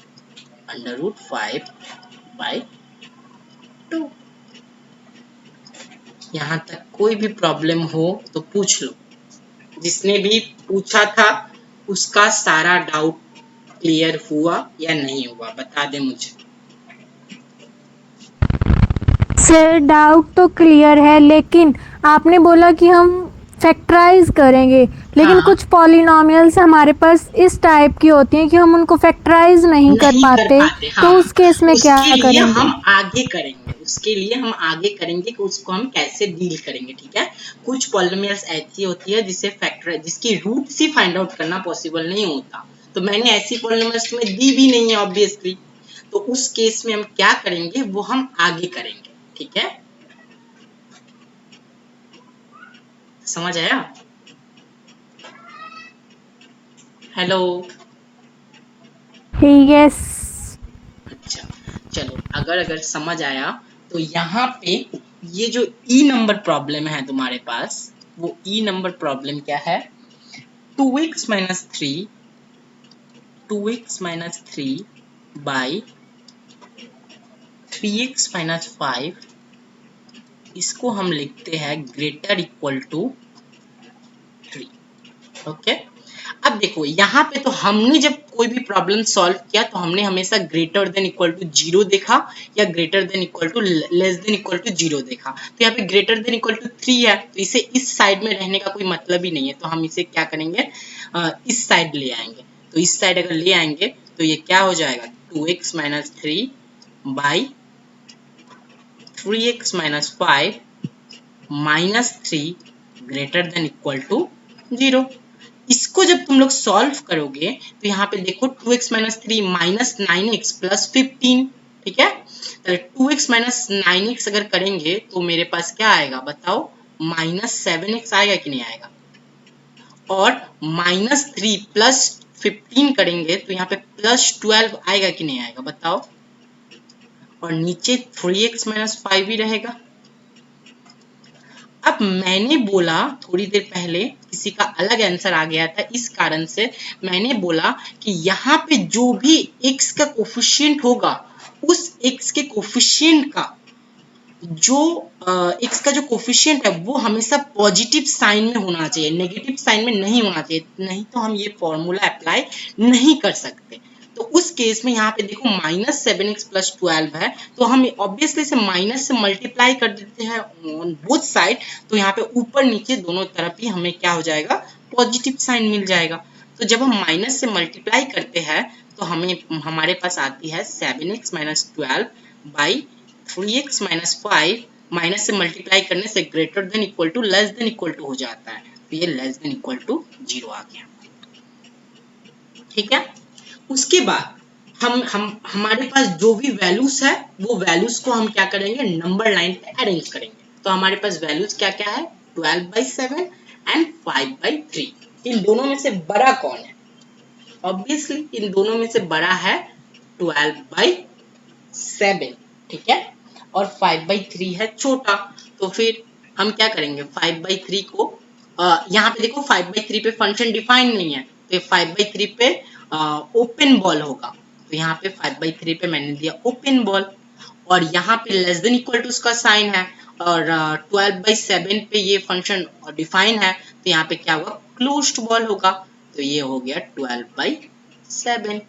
√5/2। यहाँ तक कोई भी प्रॉब्लम हो तो पूछ लो। जिसने भी पूछा था उसका सारा डाउट क्लियर हुआ या नहीं हुआ, बता दे मुझे।
सर डाउट तो क्लियर है, लेकिन आपने बोला कि हम फैक्टराइज करेंगे, लेकिन
हाँ।
कुछ पॉलिनोमियल्स हमारे पास इस टाइप की होती हैं कि हम उनको फैक्टराइज नहीं कर पाते।
हाँ।
तो उस केस में क्या
उसके लिए
करेंगे?
हम आगे करेंगे, उसके लिए हम आगे करेंगे कि उसको हम कैसे डील करेंगे, ठीक है। कुछ पॉलिनोमियल्स ऐसी होती है जिसे फैक्टराइज, जिसकी रूट्स ही फाइंड आउट करना पॉसिबल नहीं होता, तो मैंने ऐसी पॉलिनोमियल्स तुम्हें दी भी नहीं है ऑब्वियसली। तो उस केस में हम क्या करेंगे वो हम आगे करेंगे, ठीक है। समझ आया? हेलो।
यस।
अच्छा चलो, अगर समझ आया तो यहाँ पे ये जो ई नंबर प्रॉब्लम है तुम्हारे पास, वो ई नंबर प्रॉब्लम क्या है, 2x minus 3 by 3x minus 5, इसको हम लिखते हैं ग्रेटर इक्वल टू 3। ओके। अब देखो यहाँ पे तो हमने जब कोई भी प्रॉब्लम सॉल्व किया तो हमने हमेशा ग्रेटर देन इक्वल टू 0 देखा या greater than equal to less than equal to 0 देखा। तो यहाँ पे ग्रेटर देन इक्वल टू 3 है, तो इसे इस साइड में रहने का कोई मतलब ही नहीं है, तो हम इसे क्या करेंगे, इस साइड ले आएंगे। तो इस साइड अगर ले आएंगे तो ये क्या हो जाएगा, 2x minus 3 by 3x minus 5 minus 3 greater than equal to 0। इसको जब तुम लोग सॉल्व करोगे तो यहाँ पे देखो 2x minus 3 minus 9x plus 15, ठीक है। तो 2x माइनस 9x अगर करेंगे तो मेरे पास क्या आएगा बताओ, माइनस 7x आएगा कि नहीं आएगा। और माइनस 3 प्लस 15 करेंगे तो यहाँ पे प्लस 12 आएगा कि नहीं आएगा बताओ। और नीचे 3x माइनस 5 ही रहेगा। अब मैंने बोला थोड़ी देर पहले, किसी का अलग आंसर आ गया था, इस कारण से मैंने बोला कि यहाँ पे जो भी x का कोफिशिएंट होगा, उस x के कोफिशिएंट का जो x का जो कोफिशिएंट है वो हमेशा पॉजिटिव साइन में होना चाहिए, नेगेटिव साइन में नहीं होना चाहिए, नहीं तो हम ये फॉर्मूला अप्लाई नहीं कर सकते। तो उस केस में यहाँ पे देखो माइनस 7x प्लस 12 है, तो हम ऑब्वियसली से माइनस से मल्टीप्लाई कर देते हैं ऑन बोथ साइड, तो यहाँ पे ऊपर नीचे दोनों तरफ ही हमें क्या हो जाएगा, पॉजिटिव साइन मिल जाएगा। तो जब हम माइनस से मल्टीप्लाई करते हैं तो हमें हमारे पास आती है 7x minus 12 by 3x minus 5, minus से मल्टीप्लाई करने से greater than equal to less than equal to हो जाता है, तो ये लेस देन इक्वल टू 0 आ गया, ठीक है। उसके बाद हम हमारे पास जो भी वैल्यूज है वो वैल्यूज को हम क्या करेंगे, नंबर लाइन पे अरेंज करेंगे। तो हमारे पास वैल्यूज क्या क्या है, 12/7 एंड 5/3। इन दोनों में से बड़ा कौन है, ऑब्वियसली इन दोनों में से बड़ा है 12/7, ठीक है। और 5/3 है छोटा, तो फिर हम क्या करेंगे 5/3 को, यहाँ पे देखो 5/3 पे फंक्शन डिफाइन नहीं है, तो 5/3 पे ओपन बॉल होगा, तो यहाँ पे 5/3 पे मैंने दिया ओपन बॉल। और यहाँ पे लेस देन इक्वल टू उसका साइन है, और 12/7 पे ये फंक्शन डिफाइन है, तो यहाँ पे क्या होगा, क्लोज्ड बॉल होगा, तो ये हो गया 12/7।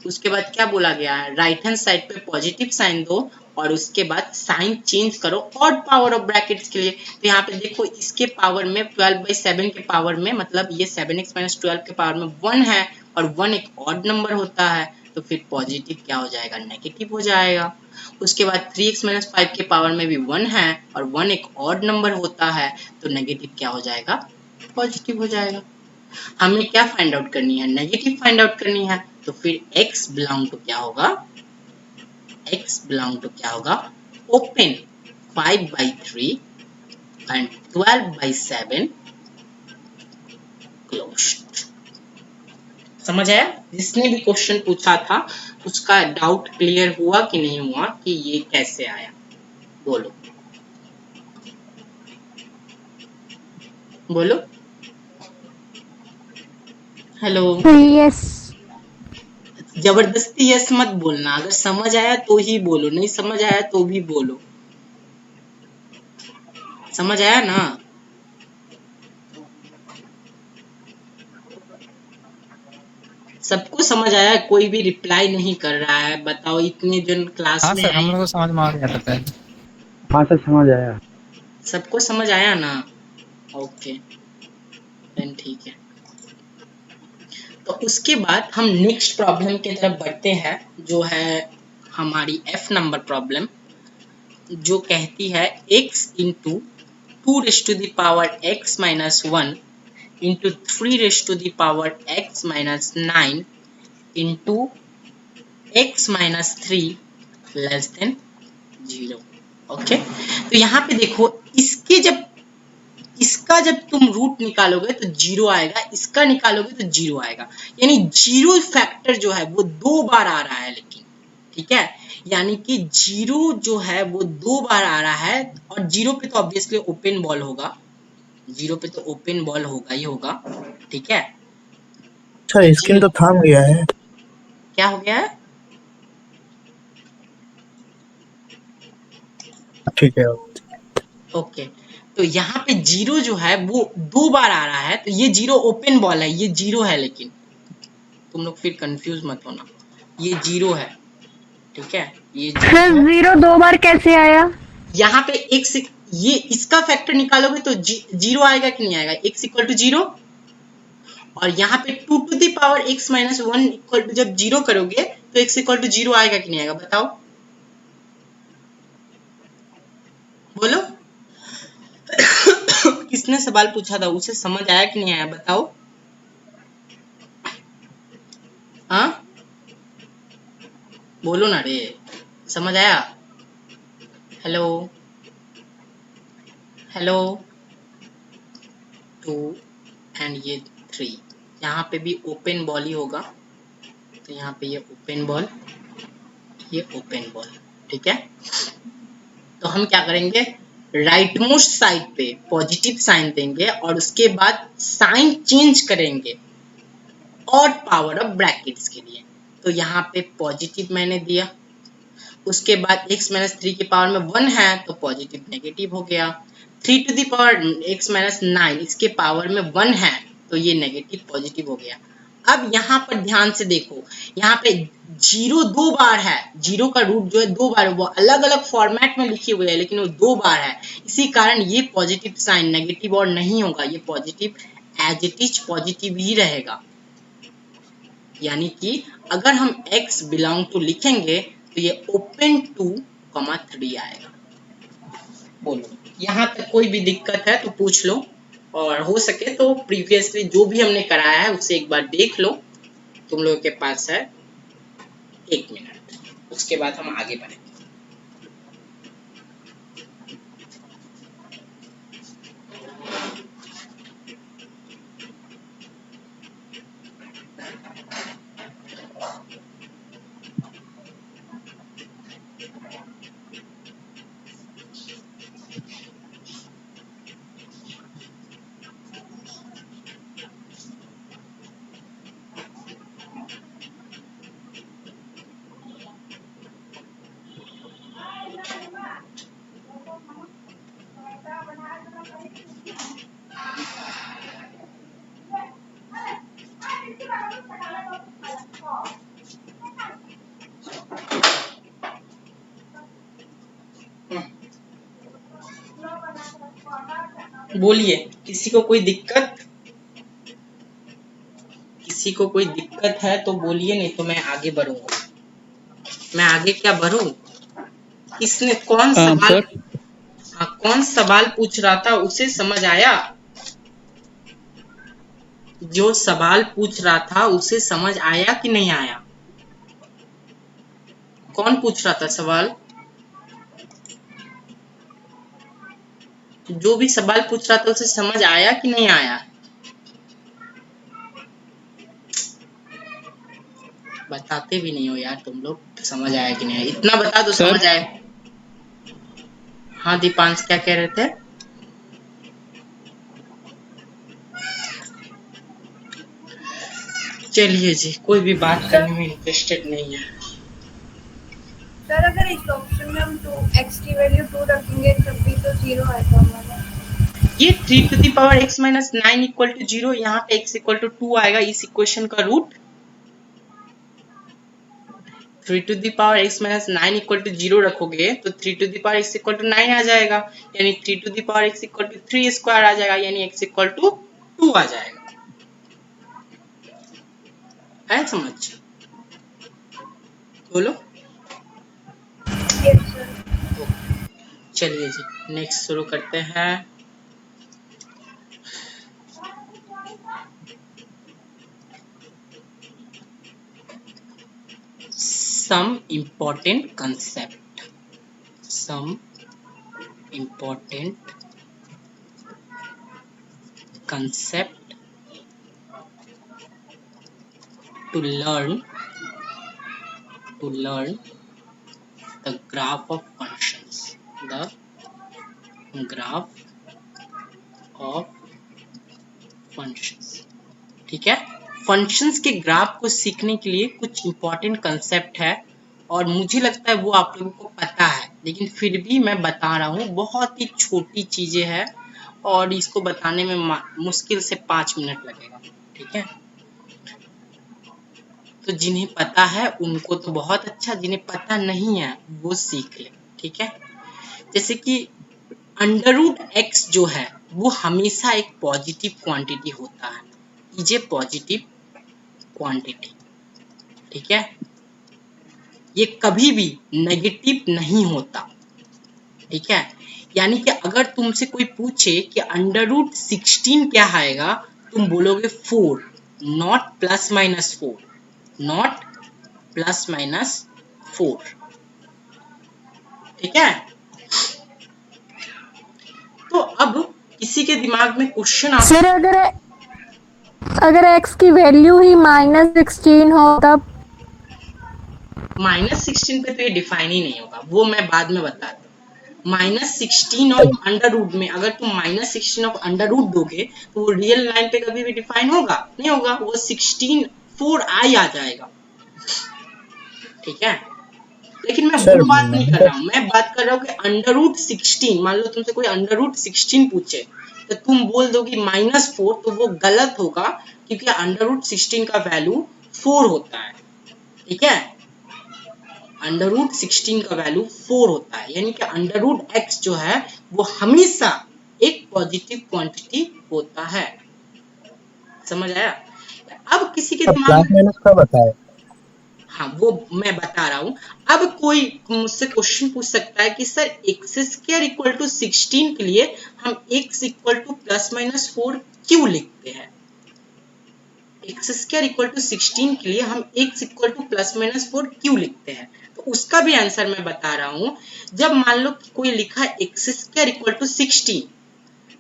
उसके बाद क्या बोला गया है, राइट हैंड साइड पे पॉजिटिव साइन दो और उसके बाद साइन चेंज करो ऑड पावर ऑफ ब्रैकेट्स के लिए। तो यहाँ पे देखो इसके पावर में 12/7 के पावर में, मतलब ये 7x माइनस 12 के पावर में 1 है, और 1 एक ऑड नंबर होता है, तो फिर पॉजिटिव क्या हो जाएगा, नेगेटिव हो जाएगा। उसके बाद 3x माइनस 5 के पावर में भी 1 है और 1 एक ऑड नंबर होता है, तो नेगेटिव क्या हो जाएगा, पॉजिटिव हो जाएगा। हमें क्या फाइंड आउट करनी है, नेगेटिव फाइंड आउट करनी है, तो फिर x बिलोंग टू क्या होगा, x बिलोंग टू क्या होगा, ओपन 5/3 एंड 12/7 क्लोज्ड। समझ आया? जिसने भी क्वेश्चन पूछा था उसका डाउट क्लियर हुआ कि नहीं हुआ कि ये कैसे आया? बोलो बोलो। हेलो।
यस।
जबरदस्ती यस मत बोलना, अगर समझ आया तो ही बोलो, नहीं समझ आया तो भी बोलो। समझ आया ना? सबको समझ आया? कोई भी रिप्लाई नहीं कर रहा है, बताओ इतने जन क्लास
हाँ
में
सर, हम
आए।
लोग को समझ में आ गया था पहले।
हाँ सर समझ आया।
सबको समझ आया ना? ओके देन ठीक है। तो उसके बाद हम नेक्स्ट प्रॉब्लम की तरफ बढ़ते हैं, जो है हमारी F नंबर प्रॉब्लम, जो कहती है x into 2 raised to the power x minus 1 into 3 raised to the power x minus 9 into x-3 less than 0। Okay, तो यहाँ पे देखो, इसका जब तुम रूट निकालोगे तो 0 आएगा, इसका निकालोगे तो 0 आएगा, यानी 0 फैक्टर जो है वो 2 बार आ रहा है। लेकिन ठीक है, यानी कि 0 जो है वो 2 बार आ रहा है, और 0 पे तो ऑब्वियसली ओपन बॉल होगा, 0 पे तो ओपन बॉल होगा ही होगा। ठीक है,
अच्छा स्क्रीन तो थाम गया है।
क्या हो गया है?
ठीक है।
ओके, तो यहाँ पे 0 जो है वो 2 बार आ रहा है, तो ये 0 ओपन बॉल है, ये 0 है, लेकिन तुम लोग फिर कंफ्यूज मत होना, ये 0 है। ठीक है, ये 0
सर
है।
0 2 बार कैसे आया?
यहाँ पे x, ये इसका फैक्टर निकालोगे तो 0 आएगा कि नहीं आएगा? x इक्वल टू 0, और यहाँ पे 2 to the power x minus 1 equal to, जब 0 करोगे तो x इक्वल टू 0 आएगा कि नहीं आएगा? बताओ बोलो। किसने सवाल पूछा था, उसे समझ आया कि नहीं आया? बताओ। हाँ बोलो ना रे, समझ आया? Hello hello. 2 एंड ये 3, यहाँ पे भी ओपन बॉल ही होगा, तो यहाँ पे ये ओपन बॉल, ये ओपन बॉल। ठीक है, तो हम क्या करेंगे, राइट मोस्ट साइड पे पॉजिटिव साइन देंगे, और उसके बाद साइन चेंज करेंगे और पावर ऑफ ब्रैकेट्स के लिए। तो यहाँ पे पॉजिटिव मैंने दिया, उसके बाद x माइनस 3 की पावर में 1 है तो पॉजिटिव नेगेटिव हो गया, 3 to the power x minus 9 इसके पावर में 1 है तो ये नेगेटिव पॉजिटिव हो गया। अब यहाँ पर ध्यान से देखो, यहाँ पे 0 2 बार है, 0 का रूट जो है 2 बार है, वो अलग अलग फॉर्मेट में लिखी हुई है लेकिन वो 2 बार है, इसी कारण ये पॉजिटिव साइन नेगेटिव और नहीं होगा, ये positive as it is positive ही रहेगा। यानी कि अगर हम x बिलोंग टू लिखेंगे तो ये ओपन 2,3 आएगा। बोलो, यहाँ तक कोई भी दिक्कत है तो पूछ लो, और हो सके तो प्रीवियसली जो भी हमने कराया है उसे एक बार देख लो। तुम लोगों के पास है 1 मिनट, उसके बाद हम आगे बढ़ेंगे। बोलिए, किसी को कोई दिक्कत? किसी को कोई दिक्कत है तो बोलिए, नहीं तो मैं आगे बढ़ूंगा। मैं आगे क्या बढ़ूं? किसने कौन सवाल, कौन सवाल पूछ रहा था उसे समझ आया? जो सवाल पूछ रहा था उसे समझ आया कि नहीं आया? कौन पूछ रहा था सवाल? जो भी सवाल पूछ रहा था उसे समझ आया कि नहीं आया? बताते भी नहीं हो यार तुम लोग, समझ आया कि नहीं? इतना बता दो
सर
समझ आए। हाँ दीपांश क्या कह रहे थे? चलिए जी, कोई भी बात करने में इंटरेस्टेड नहीं है।
सर अगर इस ऑप्शन में हम 2x की वैल्यू 2 रखेंगे तब भी तो 0 आएगा हमारा।
ये 3 to the power x minus 9 equal to 0, यहाँ पे x इक्वल टू 2 आएगा। इस इक्वेशन का root 3 to the power x minus 9 equal to 0 रखोगे तो 3 to the power x equal to 9 आ जाएगा, यानी 3 to the power x equal to 3 square आ जाएगा, यानी x इक्वल टू 2 आ जाएगा। है समझ? बोलो।
Yes sir.
चलिए जी नेक्स्ट शुरू करते हैं। some important concept to learn the graph of functions, ठीक है। फंक्शंस के ग्राफ को सीखने के लिए कुछ इंपॉर्टेंट कंसेप्ट है और मुझे लगता है वो आप लोगों को पता है, लेकिन फिर भी मैं बता रहा हूँ। बहुत ही छोटी चीजें हैं और इसको बताने में मुश्किल से 5 मिनट लगेगा, ठीक है। तो जिन्हें पता है उनको तो बहुत अच्छा, जिन्हें पता नहीं है वो सीख ले, ठीक है। जैसे कि √x जो है वो हमेशा एक पॉजिटिव क्वांटिटी होता है, इज ए पॉजिटिव क्वांटिटी, ठीक है। ये कभी भी नेगेटिव नहीं होता, ठीक है। यानी कि अगर तुमसे कोई पूछे कि √16 क्या आएगा, तुम बोलोगे 4, not plus minus 4, not plus minus 4, ठीक है। तो अब किसी के दिमाग में क्वेश्चन आता
सर अगर x की वैल्यू ही -16 हो तब?
-16 पे तो ये डिफाइन ही नहीं होगा, वो मैं बाद में बताता हूँ। -16 ऑफ अंडर रूट में अगर तुम -16 ऑफ अंडर रूट दोगे तो वो रियल लाइन पे कभी भी डिफाइन होगा नहीं होगा, वो 16 4i आ जाएगा, ठीक है। लेकिन मैं वो बात नहीं कर रहा हूँ, मैं बात कर रहा हूँ कि √16, मान लो तुमसे कोई √16 पूछे तो तुम बोल दोगे -4, तो वो गलत होगा क्योंकि √16 का वैल्यू 4 होता है, ठीक है। √16 का वैल्यू 4 होता है, यानी कि √x जो है वो हमेशा एक पॉजिटिव क्वांटिटी होता है, समझ आया? अब किसी के दिमाग में
का बताए,
हाँ वो मैं बता रहा हूँ। अब कोई मुझसे क्वेश्चन पूछ सकता है कि सर x² इक्वल टू 16 के लिए हम x इक्वल टू ±4 क्यों लिखते हैं? x² इक्वल टू 16 के लिए हम x इक्वल टू ±4 क्यों लिखते हैं? तो उसका भी आंसर मैं बता रहा हूँ। जब मान लो कोई लिखा x² इक्वल टू 16,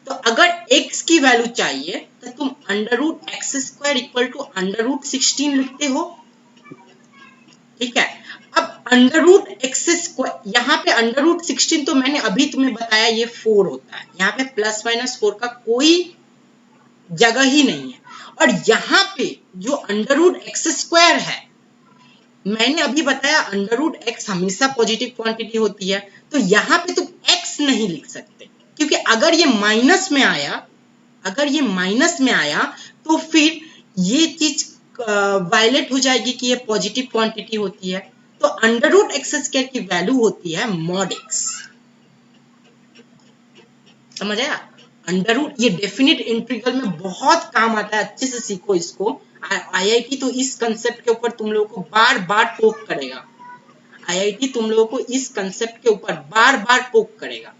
तो अगर x की वैल्यू चाहिए तो तुम √x² इक्वल टू √16 लिखते हो, ठीक है। अब √x², यहाँ पे √16 तो मैंने अभी तुम्हें बताया ये 4 होता है, यहाँ पे ±4 का कोई जगह ही नहीं है। और यहाँ पे जो √x² है, मैंने अभी बताया √x हमेशा पॉजिटिव क्वांटिटी होती है, तो यहाँ पे तुम x नहीं लिख सकते, क्योंकि अगर ये माइनस में आया तो फिर ये चीज वायलेट हो जाएगी कि ये पॉजिटिव क्वांटिटी होती है। तो √x² की वैल्यू होती है mod x, समझ आया? ये डेफिनेट इंटीग्रल में बहुत काम आता है, अच्छे से सीखो इसको। आईआईटी तो इस कंसेप्ट के ऊपर तुम लोगों को बार बार पोक करेगा, आईआईटी तुम लोगों को इस कंसेप्ट के ऊपर बार बार पोक करेगा।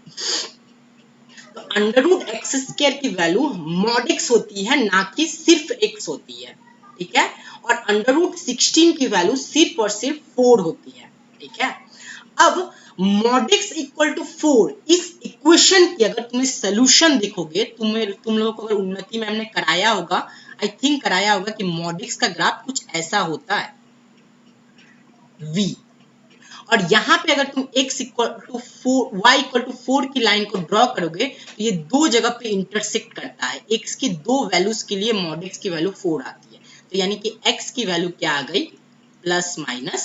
तो √x² की वैल्यू mod x होती है, ना कि सिर्फ x होती है, ठीक है। और √16 की वैल्यू सिर्फ और सिर्फ 4 होती है, ठीक है। अब mod x इक्वल टू 4, इस इक्वेशन की अगर तुम्हें सोल्यूशन देखोगे, तुम लोगों को अगर उन्नति मैम ने कराया होगा, आई थिंक कराया होगा कि mod x का ग्राफ कुछ ऐसा होता है। v। और यहाँ पे अगर तुम x equal to 4 y equal to 4 की लाइन को ड्रॉ करोगे तो ये दो जगह पे इंटरसेक्ट करता है। x की दो वैल्यूज के लिए mod x की वैल्यू 4 आती है, तो यानी कि x की वैल्यू क्या आ गई, प्लस माइनस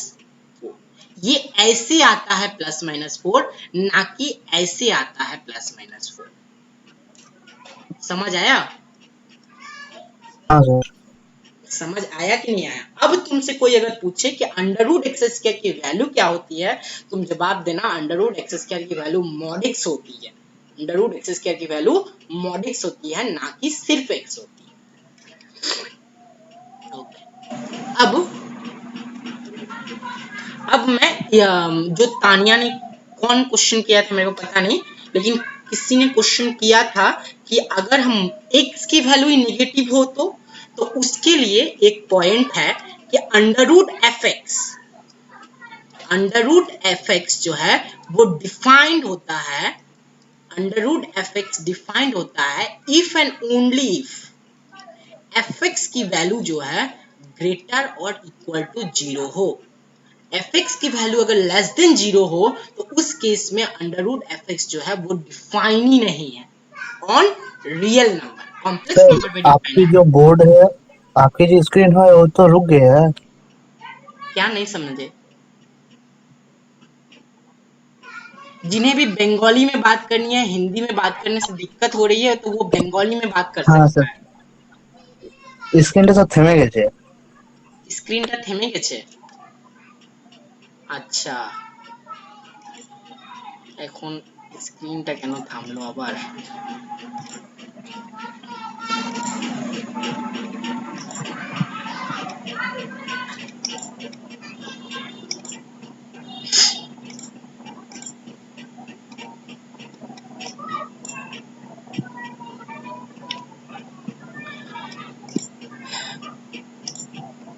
4। ये ऐसे आता है प्लस माइनस 4, ना कि ऐसे आता है प्लस माइनस 4। समझ आया?
हाँ सर।
समझ आया कि नहीं आया? अब तुमसे कोई अगर पूछे कि अंडर रूट एक्स स्क्वायर की वैल्यू क्या होती है, तुम जवाब देना अंडर रूट एक्स स्क्वायर की वैल्यू mod x होती है। अंडर रूट एक्स स्क्वायर की वैल्यू mod x होती है, ना कि सिर्फ x होती है। ओके। अब मैं जो तानिया ने कौन क्वेश्चन किया था मेरे को पता नहीं, लेकिन किसी ने क्वेश्चन किया था कि अगर हम x की वैल्यू ही नेगेटिव हो तो उसके लिए एक पॉइंट है कि अंडर रूट एफ एक्स जो है वो डिफाइंड होता है, under root F X defined होता है if and only if F X की वैल्यू जो है ग्रेटर और इक्वल टू 0 हो। एफ एक्स की वैल्यू अगर लेस देन 0 हो तो उस केस में अंडर रूट एफ एक्स जो है वो डिफाइन ही नहीं है on real number, complex number पे डिफाइन
आपकी
है।
जो बोर्ड है, आपकी जो स्क्रीन है वो तो रुक गया है।
क्या नहीं समझे? जिन्हें भी बंगाली में बात करनी है, हिंदी में बात करने से दिक्कत हो रही है तो वो बंगाली में बात कर
हाँ
सकता
सर,
है।
स्क्रीनটা সব থেমে গেছে।
স্ক্রিনটা থেমে গেছে? আচ্ছা, এখন স্ক্রিনটা কেন থামলো আবার?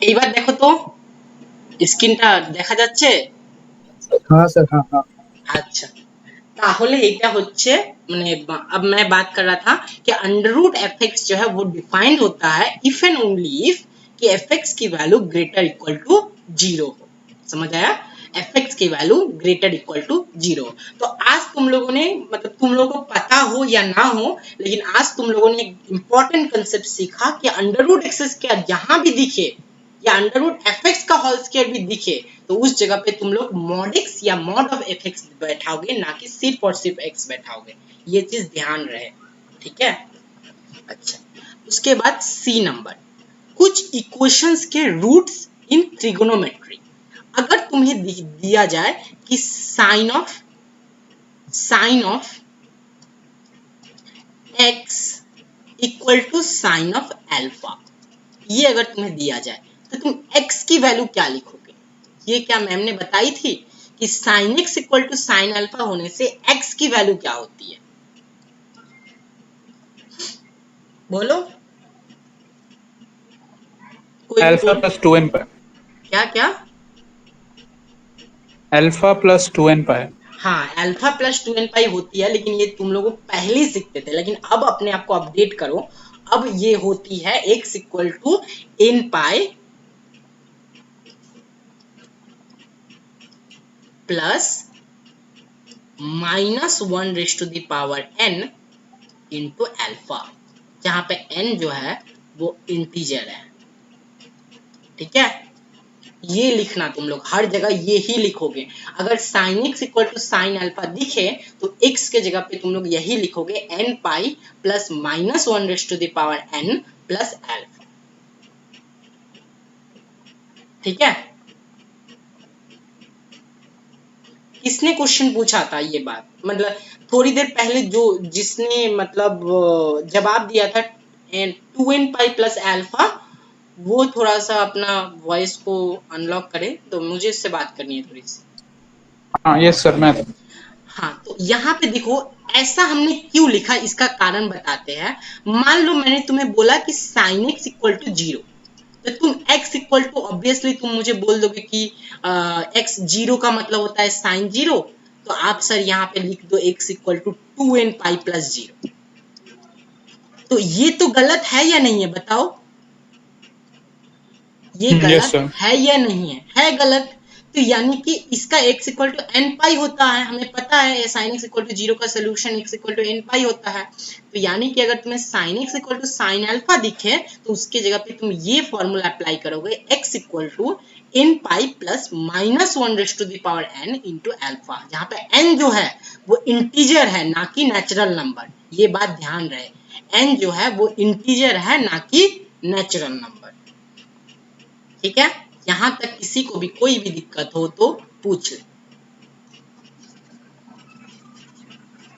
এইবার দেখো তো স্ক্রিনটা দেখা যাচ্ছে?
हाँ सर, हाँ हाँ।
अच्छा, ताहले এটা হচ্ছে মানে अब मैं बात कर रहा था कि अंडर रूट एफ एक्स जो है वो डिफाइंड होता है इफ एंड ओनली इफ कि एफ एक्स की वैल्यू ग्रेटर इक्वल टू 0 हो। समझ आया? एफ एक्स की वैल्यू ग्रेटर इक्वल टू 0। तो आज तुम लोगों ने मतलब तुम लोगों को पता हो या ना हो, लेकिन आज तुम लोगों ने एक इम्पोर्टेंट कंसेप्ट सीखा कि अंडर रूट एक्स स्क्वायर जहां भी दिखे या अंडर रूट एफ एक्स का होल स्क्वायर भी दिखे तो उस जगह पे तुम लोग mod x या mod ऑफ एफ एक्स बैठाओगे, ना कि सिर्फ और सिर्फ x बैठाओगे। ये चीज ध्यान रहे, ठीक है? अच्छा, उसके बाद सी नंबर, कुछ इक्वेशंस के रूट्स इन ट्रिगोनोमेट्री। अगर तुम्हें दिया जाए कि sine of x equal to sine of alpha, ये अगर तुम्हें दिया जाए तो तुम x की वैल्यू क्या लिखोगे? ये क्या मैम ने बताई थी कि sine x equal to sine alpha होने से x की वैल्यू क्या होती है? बोलो कोई
अल्फा प्लस 2n पाई।
क्या?
अल्फा प्लस 2n पाई।
हाँ, अल्फा प्लस 2n पाई होती है, लेकिन ये तुम लोग पहले ही सीखते थे, लेकिन अब अपने आप को अपडेट करो। अब ये होती है x equal to n pi plus -1 raise to the power n into alpha, जहां पे n जो है वो इंटीजर है। ठीक है? ये लिखना तुम लोग हर जगह ये ही लिखोगे। अगर sin x equal to sine alpha दिखे तो x के जगह पे तुम लोग यही लिखोगे n pi plus -1 raise to the power n plus alpha. ठीक है? किसने क्वेश्चन पूछा था ये बात? मतलब थोड़ी देर पहले जिसने मतलब जवाब दिया था 2n पाई प्लस अल्फा, वो थोड़ा सा अपना वॉइस को अनलॉक करे, तो मुझे इससे बात करनी है थोड़ी सी।
हाँ यस सर, मैं
हाँ, तो यहाँ पे देखो ऐसा हमने क्यों लिखा, इसका कारण बताते हैं। मान लो मैंने तुम्हें बोला कि sin x इक्वल टू 0, तो तुम x इक्वल टू ऑब्वियसली तुम मुझे बोल दोगे कि x 0 का मतलब होता है sin 0, तो आप सर यहाँ पे लिख दो x equal to 2n pi plus 0। तो ये तो गलत है या नहीं है, बताओ? ये गलत
yes,
है या नहीं है? है गलत। तो यानी कि इसका x equal to n pi होता है, हमें पता है साइन x इक्वल टू 0 का solution x equal to n pi होता है। तो यानी कि अगर तुम्हें sine x equal to sine alpha दिखे तो उसके जगह पे तुम ये फॉर्मूला अप्लाई करोगे, x equal to n pi plus minus 1 raise to the power n into alpha, जहाँ पे n जो है वो इंटीजर है ना कि नेचुरल नंबर। ये बात ध्यान रहे, n जो है वो इंटीजर है ना कि नेचुरल नंबर। ठीक है, यहां तक किसी को भी कोई भी दिक्कत हो तो पूछ ले।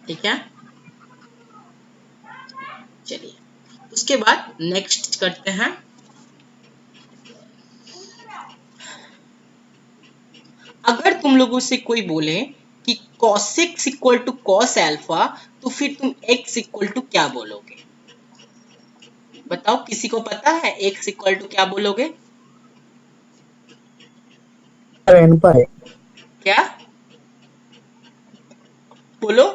ठीक है, चलिए उसके बाद नेक्स्ट करते हैं। अगर तुम लोगों से कोई बोले कि cos x equal to cos alpha, तो फिर तुम x इक्वल टू क्या बोलोगे? बताओ, किसी को पता है x इक्वल टू क्या बोलोगे?
एन पाई।
क्या बोलो,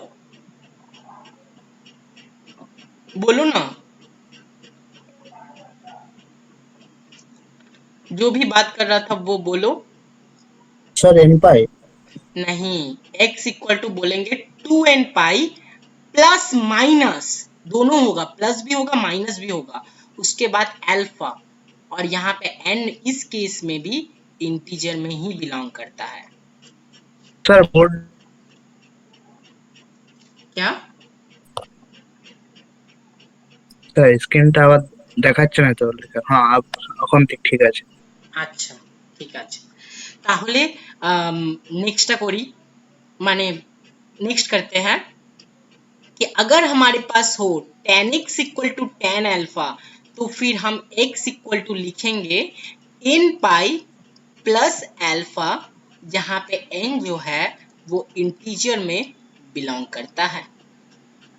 बोलो ना, जो भी बात कर रहा था वो बोलो।
सर एन पाई
नहीं, x इक्वल टू बोलेंगे 2n पाई प्लस माइनस, दोनों होगा, प्लस भी होगा माइनस भी होगा, उसके बाद अल्फा, और यहाँ पे n इस केस में भी इंटीजर में ही बिलोंग करता है।
सर बोर्ड
क्या
স্ক্রিন টাওয়ার দেখাচ্ছে না তো হ্যাঁ এখন ঠিক আছে।
আচ্ছা ঠিক আছে, তাহলে নেক্সটটা করি, মানে नेक्स्ट करते हैं कि अगर हमारे पास हो tan x equal to tan alpha, तो फिर हम x इक्वल टू लिखेंगे n पाई प्लस अल्फा, जहां पे n जो है वो इंटीजर में बिलोंग करता है।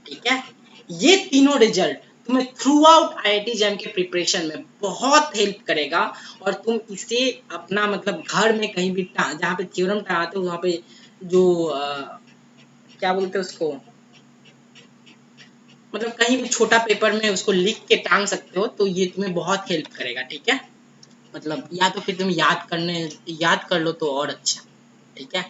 ठीक है, ये तीनों रिजल्ट तुम्हें थ्रू आउट IIT JAM के प्रिपरेशन में बहुत हेल्प करेगा, और तुम इसे अपना मतलब घर में कहीं भी जहाँ पे थ्योरम टंगाते हो वहाँ पे जो क्या बोलते हैं उसको, मतलब कहीं भी छोटा पेपर में उसको लिख के टांग सकते हो, तो ये तुम्हें बहुत हेल्प करेगा। ठीक है, मतलब या तो फिर तुम याद कर लो तो और अच्छा। ठीक है,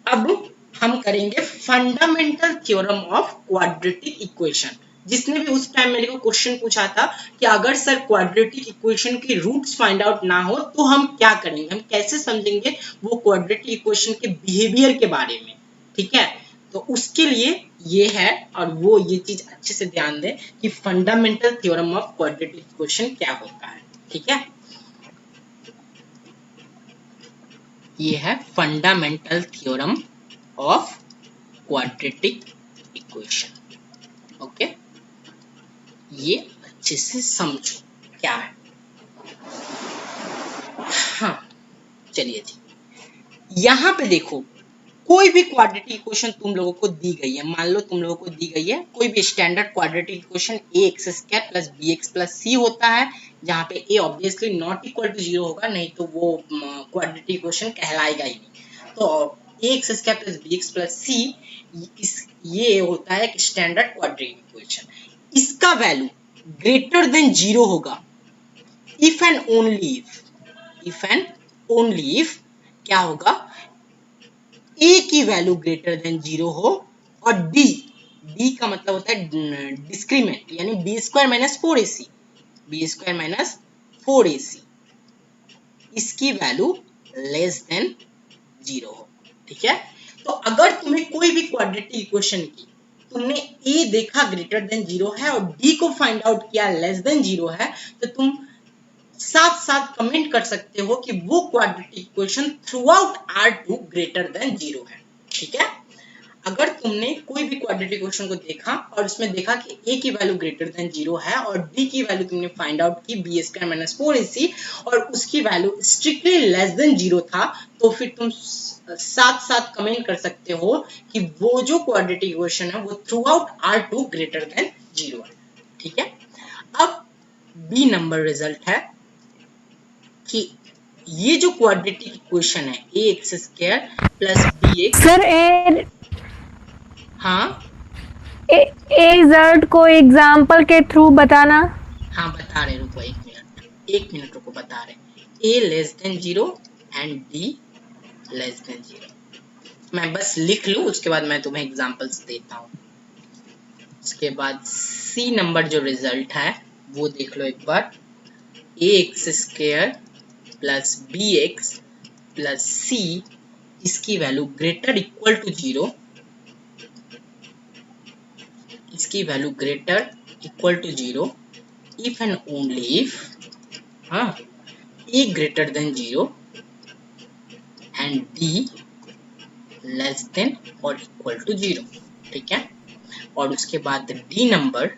अब हम करेंगे fundamental theorem of quadratic equation. जिसने भी उस टाइम मेरे को क्वेश्चन पूछा था कि अगर सर क्वाड्रेटिक इक्वेशन की रूट्स फाइंड आउट ना हो तो हम क्या करेंगे, हम कैसे समझेंगे वो क्वाड्रेटिक इक्वेशन के बिहेवियर के बारे में। ठीक है, तो उसके लिए ये है, और वो ये चीज अच्छे से ध्यान दें कि fundamental theorem of quadratic equation क्या होता है। ठीक है, ये है fundamental theorem of quadratic equation. Okay, ये अच्छे से समझो क्या है। हाँ चलिए जी, यहाँ पे देखो कोई भी क्वाड्रेटिक इक्वेशन तुम लोगों को दी गई है, मान लो तुम लोगों को दी गई है कोई भी standard quadratic equation ax² plus bx plus c होता है, जहाँ पे a obviously not equal to 0 होगा, नहीं तो वो क्वाड्रेटिक इक्वेशन कहलाएगा ही नहीं। तो ax² plus bx plus c ये होता है एक स्टैंडर्ड क्वाड्रेटिक इक्वेशन। इसका वैल्यू ग्रेटर देन 0 होगा इफ एंड ओनली इफ क्या होगा, a की वैल्यू ग्रेटर देन 0 हो, और d का मतलब होता है डिस्क्रीमेंट, यानी b² माइनस 4ac, इसकी वैल्यू लेस देन 0 हो। ठीक है, तो अगर तुम्हें कोई भी क्वाड्रेटिक इक्वेशन की तुमने a देखा ग्रेटर देन 0 है और d को फाइंड आउट किया लेस देन 0 है, तो तुम साथ साथ कमेंट कर सकते हो कि वो quadratic equation through out R2 greater than 0 है। ठीक है, अगर तुमने कोई भी क्वाड्रेटिक इक्वेशन को देखा और उसमें देखा कि a की वैल्यू ग्रेटर देन 0 है और d की वैल्यू तुमने फाइंड आउट की b² माइनस 4ac और उसकी वैल्यू स्ट्रिक्टली लेस देन 0 था, तो फिर तुम साथ साथ कमेंट कर सकते हो कि वो जो क्वाड्रेटिक इक्वेशन है वो through out R2 greater than 0 है। ठीक है, अब b नंबर रिजल्ट है कि ये जो क्वाड्रेटिक इक्वेशन है ax² प्लस bx,
सर
हाँ
रिजल्ट को एग्जाम्पल के थ्रू बताना।
हाँ बता रहे, रुको एक मिनट रुको, बता रहे। a less than 0 and D less than 0। मैं बस लिख लूं, उसके बाद मैं तुम्हें एग्जांपल्स देता हूं। उसके बाद सी नंबर जो रिजल्ट है वो देख लो एक बार। ax² plus bx plus c, इसकी वैल्यू ग्रेटर इक्वल टू 0, इसकी value greater equal to 0 if and only if a greater than 0 and d less than और इक्वल टू 0। ठीक है, और उसके बाद डी नंबर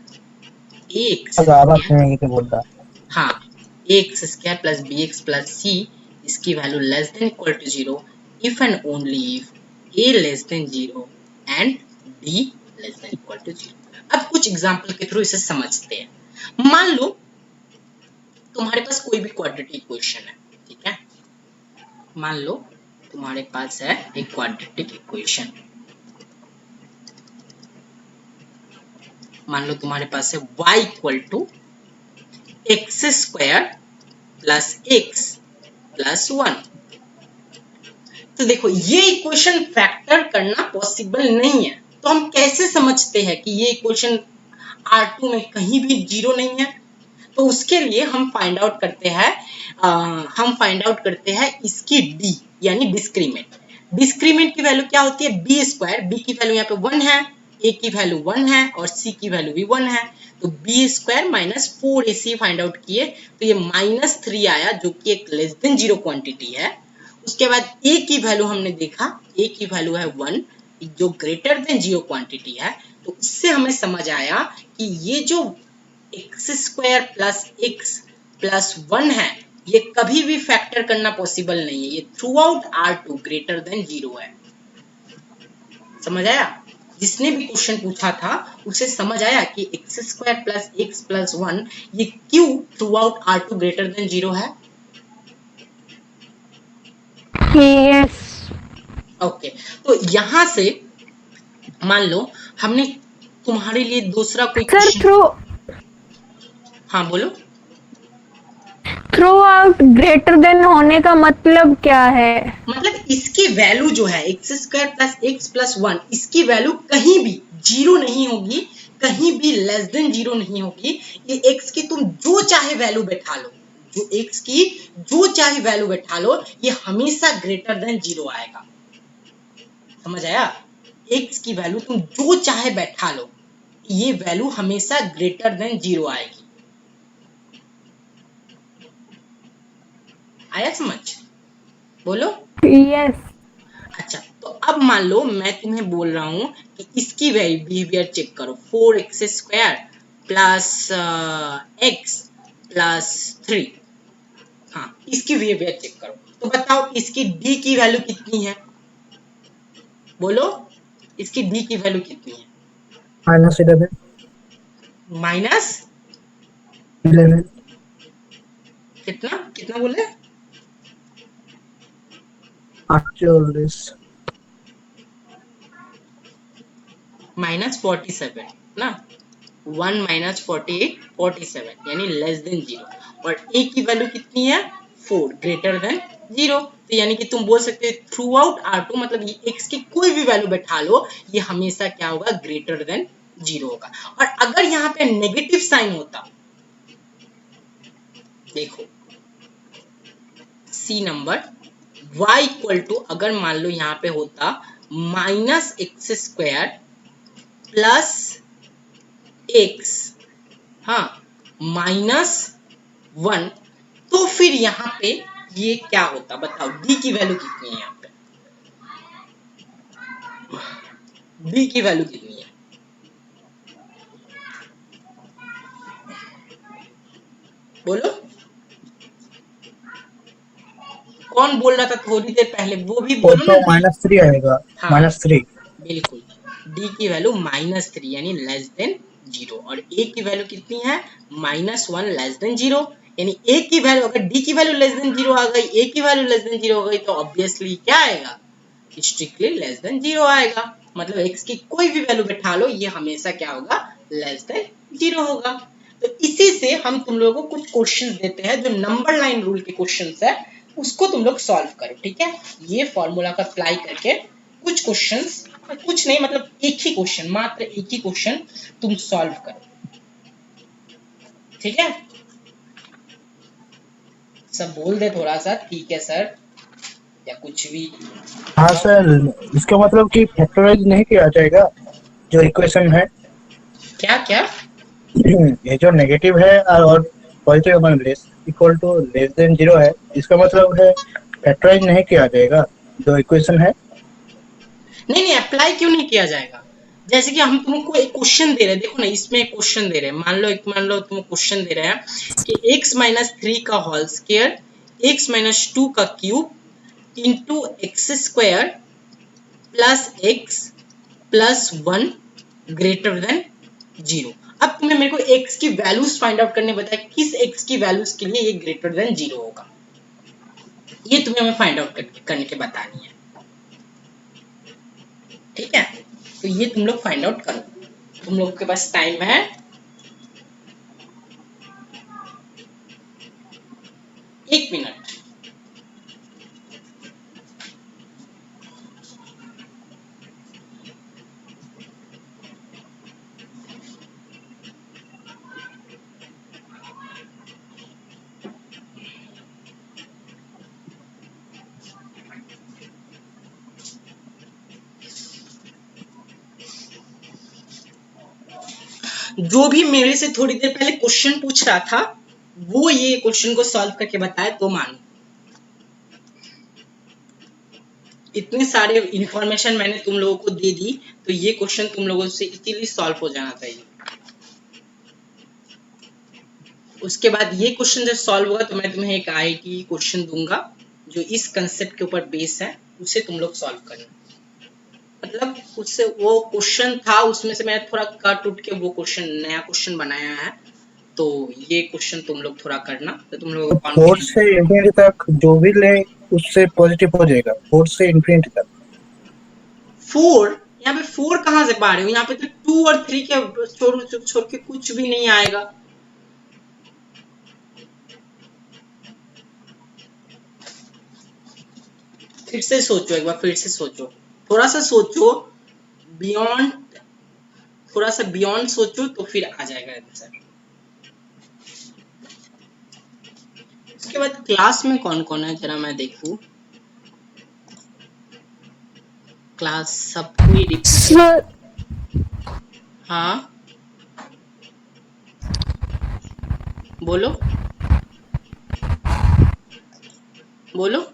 हाँ ax² plus bx plus c, इसकी value less than equal to 0 if and only if a less than 0 and d less than equal to 0। अब कुछ एग्जांपल के थ्रू इसे समझते हैं। मान लो तुम्हारे पास कोई भी क्वाड्रेटिक इक्वेशन है, ठीक है, मान लो तुम्हारे पास है एक क्वाड्रेटिक इक्वेशन, मान लो तुम्हारे पास है y equal to x² plus x plus 1। तो देखो ये इक्वेशन फैक्टर करना पॉसिबल नहीं है, तो हम कैसे समझते हैं कि ये इक्वेशन R2 में कहीं भी 0 नहीं है? तो उसके लिए हम फाइंड आउट करते हैं इसकी d यानी डिस्क्रीमेंट। डिस्क्रीमेंट की वैल्यू क्या होती है? b², b की वैल्यू यहाँ पे 1 है, a की वैल्यू 1 है और c की वैल्यू भी 1 है, तो b² minus 4ac find out किए तो ये -3 आया, जो कि एक लेस देन 0 क्वांटिटी है। उसके बाद a की वैल्यू हमने देखा, a की वैल्यू है 1 जो ग्रेटर देन 0 क्वांटिटी है, तो इससे हमें समझ आया कि ये जो x² प्लस x प्लस 1 है ये कभी भी फैक्टर करना पॉसिबल नहीं है, ये through out R2 greater than 0 है। समझ आया? जिसने भी क्वेश्चन पूछा था उसे समझ आया कि x² प्लस x प्लस 1 ये क्यों through out R2 greater than 0 है?
यस।
ओके, तो यहां से मान लो हमने तुम्हारे लिए दूसरा कोई
सर
क्वेश्चन, हाँ बोलो।
थ्रू आउट ग्रेटर देन होने का मतलब क्या है?
मतलब इसकी वैल्यू जो है x² प्लस x प्लस 1, इसकी वैल्यू कहीं भी 0 नहीं होगी, कहीं भी लेस देन 0 नहीं होगी। ये x की तुम जो चाहे वैल्यू बैठा लो, जो x की जो चाहे वैल्यू बैठा लो, ये हमेशा ग्रेटर देन 0 आएगा। समझ आया? x की वैल्यू तुम जो चाहे बैठा लो, ये वैल्यू हमेशा ग्रेटर देन 0 आएगी। आया समझ? बोलो।
यस।
अच्छा, तो अब मान लो मैं तुम्हें बोल रहा हूं कि इसकी बिहेवियर चेक करो, 4x² प्लस x प्लस 3, हाँ इसकी बिहेवियर चेक करो। तो बताओ इसकी d की वैल्यू कितनी है? बोलो, इसकी d की वैल्यू कितनी है?
-11
-11 कितना कितना बोले? -47 ना, 1 - 48 47 यानी लेस देन 0, और a की वैल्यू कितनी है? 4 ग्रेटर देन 0। तो यानी कि तुम बोल सकते हो थ्रू आउट R2 मतलब ये x की कोई भी वैल्यू बैठा लो, ये हमेशा क्या होगा? ग्रेटर देन 0 होगा। और अगर यहाँ पे नेगेटिव साइन होता, देखो C number y equal to, अगर मान लो यहाँ पे होता -x² प्लस x, हाँ -1, तो फिर यहाँ पे ये क्या होता? बताओ d की वैल्यू कितनी है? यहाँ पे d की वैल्यू कितनी है? बोलो, कौन बोल रहा था थोड़ी देर पहले? वो भी बोलो ना।
-3 आएगा,
हाँ,
-3
बिल्कुल, d की वैल्यू -3 यानी लेस देन 0, और a की वैल्यू कितनी है? -1 लेस देन 0, यानी a की वैल्यू, अगर d की वैल्यू लेस देन 0 आ गई, a की वैल्यू लेस देन 0 हो गई, तो ऑब्वियसली क्या आएगा? स्ट्रिक्टली लेस देन 0 आएगा। मतलब x की कोई भी वैल्यू बैठा लो, ये हमेशा क्या होगा? लेस देन 0 होगा। तो इसी से हम तुम लोगों को कुछ क्वेश्चंस देते हैं जो नंबर लाइन रूल के क्वेश्चंस है, उसको तुम लोग सॉल्व करो, ठीक है। ये फॉर्मूला का अप्लाई करके कुछ क्वेश्चंस, कुछ नहीं मतलब एक ही क्वेश्चन, मात्र एक ही क्वेश्चन तुम सॉल्व करो, ठीक है। सब बोल दे थोड़ा सा, ठीक है सर, या कुछ भी।
हाँ सर, इसका मतलब कि फैक्टराइज नहीं किया जाएगा जो इक्वेशन है।
क्या क्या?
ये जो नेगेटिव है और positive one less equal to less than 0 है, इसका मतलब है फैक्टराइज नहीं किया जाएगा जो इक्वेशन है।
नहीं, अप्लाई क्यों नहीं किया जाएगा? जैसे कि हम तुमको एक क्वेश्चन दे रहे हैं, देखो ना, इसमें एक क्वेश्चन दे रहे हैं, मान लो तुमको क्वेश्चन दे रहे हैं कि x-3 का होल स्क्वायर, x-2 का cube into x square plus x plus 1 greater than 0। अब तुम्हें मेरे को x की वैल्यूज फाइंड आउट करने बताया, किस x की वैल्यूज के लिए ये ग्रेटर देन 0 होगा, ये तुम्हें हमें फाइंड आउट करने के बतानी है, ठीक है। तो ये तुम लोग फाइंड आउट करो, तुम लोग के पास टाइम है 1 मिनट। जो भी मेरे से थोड़ी देर पहले क्वेश्चन पूछ रहा था वो ये क्वेश्चन को सॉल्व करके बताए तो मानो। इतने सारे इंफॉर्मेशन मैंने तुम लोगों को दे दी, तो ये क्वेश्चन तुम लोगों से इजीली सॉल्व हो जाना चाहिए। उसके बाद ये क्वेश्चन जब सॉल्व होगा तो मैं तुम्हें एक आईआईटी क्वेश्चन दूंगा जो इस कंसेप्ट के ऊपर बेस है, उसे तुम लोग सॉल्व करना। मतलब उससे वो क्वेश्चन था उसमें से मैंने थोड़ा कट उठ के वो क्वेश्चन नया क्वेश्चन बनाया है, तो ये क्वेश्चन तुम लोग थोड़ा करना, तो तुम लोग
4 से इंफिनिटी तक जो भी ले उससे पॉजिटिव हो जाएगा, 4 से इंफिनिटी तक।
4 यहाँ पे 4 कहाँ से पा रहे हो? यहाँ पे तो 2 और 3 के छोड़ के कुछ भी नहीं आएगा। फिर से सोचो, एक बार फिर से सोचो, थोड़ा सा सोचो, बियॉन्ड, थोड़ा सा बियॉन्ड सोचो तो फिर आ जाएगा आंसर। उसके बाद क्लास में कौन कौन है जरा मैं देखूं। क्लास सब कोई
सर
हाँ बोलो बोलो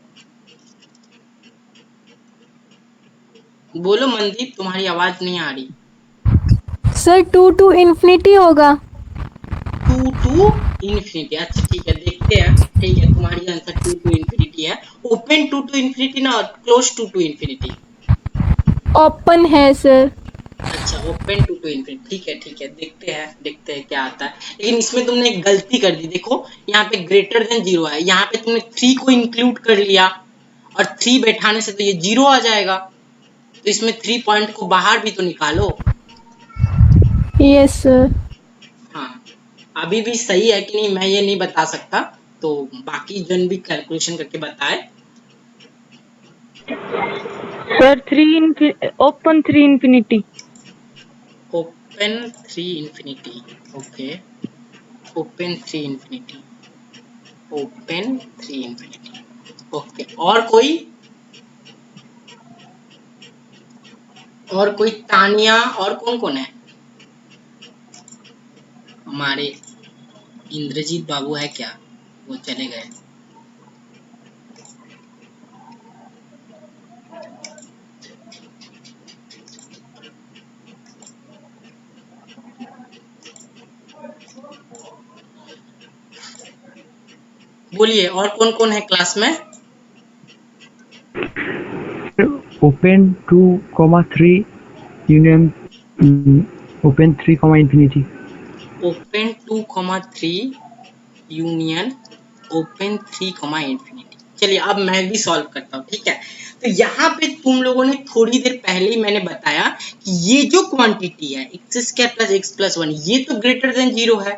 बोलो मनदीप, तुम्हारी आवाज नहीं आ रही।
सर 2 to इन्फिनिटी होगा।
2 to इन्फिनिटी, अच्छा ठीक है, देखते हैं। ठीक है, तुम्हारी आंसर 2 to इन्फिनिटी है। ओपन 2 to इन्फिनिटी ना क्लोज 2 to इन्फिनिटी?
ओपन है सर।
अच्छा, ओपन 2 to इन्फिनिटी, ठीक है, देखते हैं क्या आता है। लेकिन इसमें तुमने एक गलती कर दी, देखो यहाँ पे ग्रेटर देन 0 है, यहाँ पे तुमने 3 को इंक्लूड कर लिया और 3 बैठाने से तो ये 0 आ जाएगा, तो इसमें 3 पॉइंट को बाहर भी तो निकालो।
Yes sir.
हाँ, अभी भी सही है कि नहीं मैं ये नहीं बता सकता, तो बाकी जन भी कैलकुलेशन करके बताए।
Sir open 3 infinity.
Open 3 infinity, okay, open 3 infinity, open 3 infinity, okay. और कोई तानिया, और कौन है? हमारे इंद्रजीत बाबू है क्या? वो चले गए। बोलिए, और कौन है क्लास में?
Open 2,3 union open 3, infinity.
Open 2,3 union open 3, infinity. चलिए अब मैं भी सॉल्व करता हूँ, ठीक है। तो यहाँ पे तुम लोगों ने थोड़ी देर पहले ही मैंने बताया कि ये जो क्वांटिटी है x² + x + 1 ये तो ग्रेटर देन 0 है,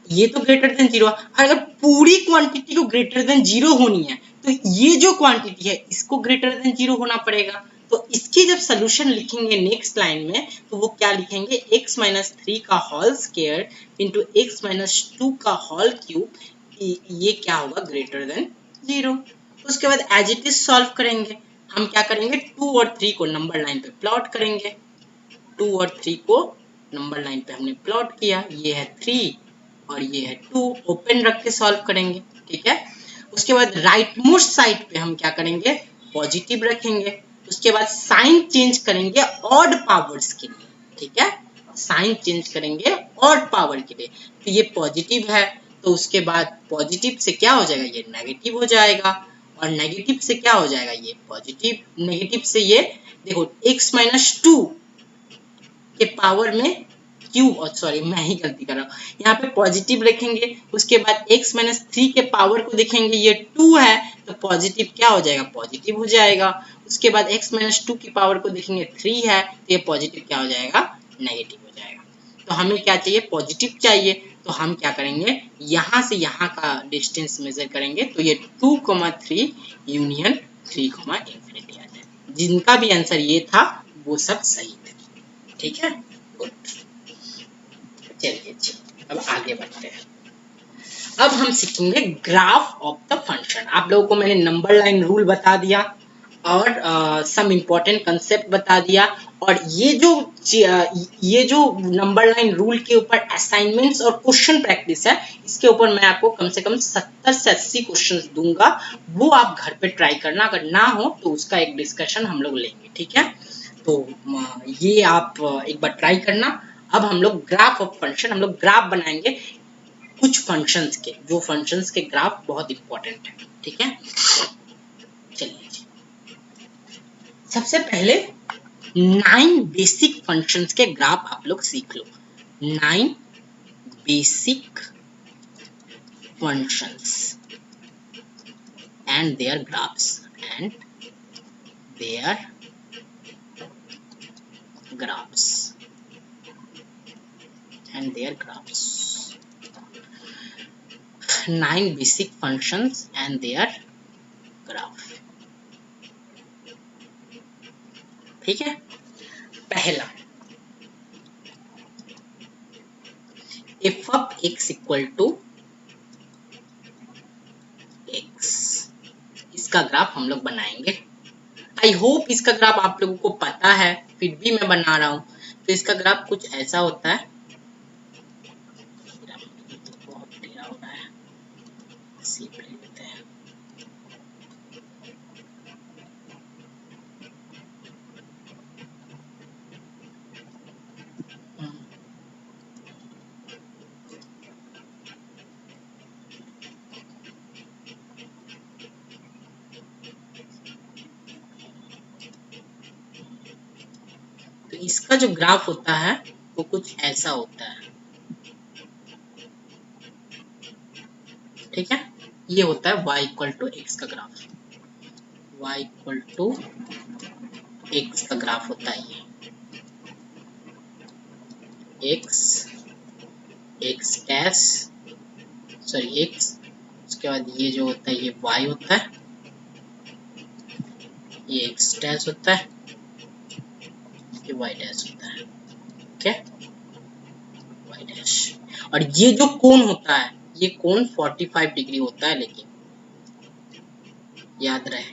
ये तो ग्रेटर देन 0। अगर पूरी क्वांटिटी को ग्रेटर देन 0 होनी है तो ये जो क्वांटिटी है इसको ग्रेटर देन 0 होना पड़ेगा। तो इसकी जब सोल्यूशन लिखेंगे नेक्स्ट लाइन में तो वो क्या लिखेंगे, x माइनस 3 का whole square into x minus 2 का होल क्यूब, ये क्या होगा, ग्रेटर देन 0। उसके बाद एज इट इज सॉल्व करेंगे। हम क्या करेंगे, 2 और 3 को नंबर लाइन पे प्लॉट करेंगे। 2 और 3 को नंबर लाइन पे हमने प्लॉट किया, ये है 3 और ये है 2, ओपन रख के सॉल्व करेंगे। ठीक है, उसके बाद राइट मोस्ट साइड पे हम क्या करेंगे, पॉजिटिव रखेंगे। उसके बाद साइन चेंज करेंगे ऑड पावर्स के लिए। ठीक है, साइन चेंज करेंगे ऑड पावर के लिए। तो ये पॉजिटिव है तो उसके बाद पॉजिटिव से क्या हो जाएगा, ये नेगेटिव हो जाएगा, और नेगेटिव से क्या हो जाएगा, ये पॉजिटिव। नेगेटिव से ये देखो x माइनस 2 के पावर में क्यूब, सॉरी मैं ही गलती कर रहा हूँ, यहाँ पे पॉजिटिव रखेंगे। उसके बाद x माइनस 3 के पावर को देखेंगे, ये 2 है तो पॉजिटिव क्या हो जाएगा, पॉजिटिव हो जाएगा। उसके बाद x माइनस 2 की पावर को देखेंगे 3 है तो ये पॉजिटिव क्या हो जाएगा, नेगेटिव हो जाएगा। तो हमें क्या चाहिए, पॉजिटिव चाहिए। तो हम क्या करेंगे, यहाँ से यहाँ का डिस्टेंस मेजर करेंगे तो ये 2,3 यूनियन 3, इंफिनिटी आ जाएगा। जिनका भी आंसर ये था वो सब सही थे। ठीक है, गुड। चलिए अब आगे बढ़ते हैं। अब हम सीखेंगे ग्राफ ऑफ द फंक्शन। आप लोगों को मैंने नंबर लाइन रूल बता दिया और सम इम्पोर्टेंट कंसेप्ट बता दिया। और ये जो नंबर लाइन रूल के ऊपर असाइनमेंट्स और क्वेश्चन प्रैक्टिस है, इसके ऊपर मैं आपको कम से कम 70 से 80 क्वेश्चंस दूंगा। वो आप घर पे ट्राई करना, अगर ना हो तो उसका एक डिस्कशन हम लोग लेंगे। ठीक है, तो ये आप एक बार ट्राई करना। अब हम लोग ग्राफ ऑफ फंक्शन, हम लोग ग्राफ बनाएंगे कुछ फंक्शंस के, जो फंक्शंस के ग्राफ बहुत इंपॉर्टेंट है। ठीक है, चलिए सबसे पहले 9 बेसिक फंक्शंस के ग्राफ आप लोग सीख लो। 9 basic functions and their graphs and their graphs. 9 basic functions and their graph. ठीक है, पहला f of x equal to x, इसका ग्राफ हम लोग बनाएंगे। आई होप इसका ग्राफ आप लोगों को पता है, फिर भी मैं बना रहा हूं। तो इसका ग्राफ कुछ ऐसा होता है, तो इसका जो ग्राफ होता है वो कुछ ऐसा होता है। ठीक है, ये होता है y इक्वल टू एक्स का graph. y equal to x का ग्राफ होता है ये x डैश, सॉरी x, उसके बाद ये जो होता है ये y होता है, ये x डैश होता है, ये y डैश होता है। ठीक है, y डैश। और ये जो कोण होता है, ये कोण 45 डिग्री होता है, लेकिन याद रहे,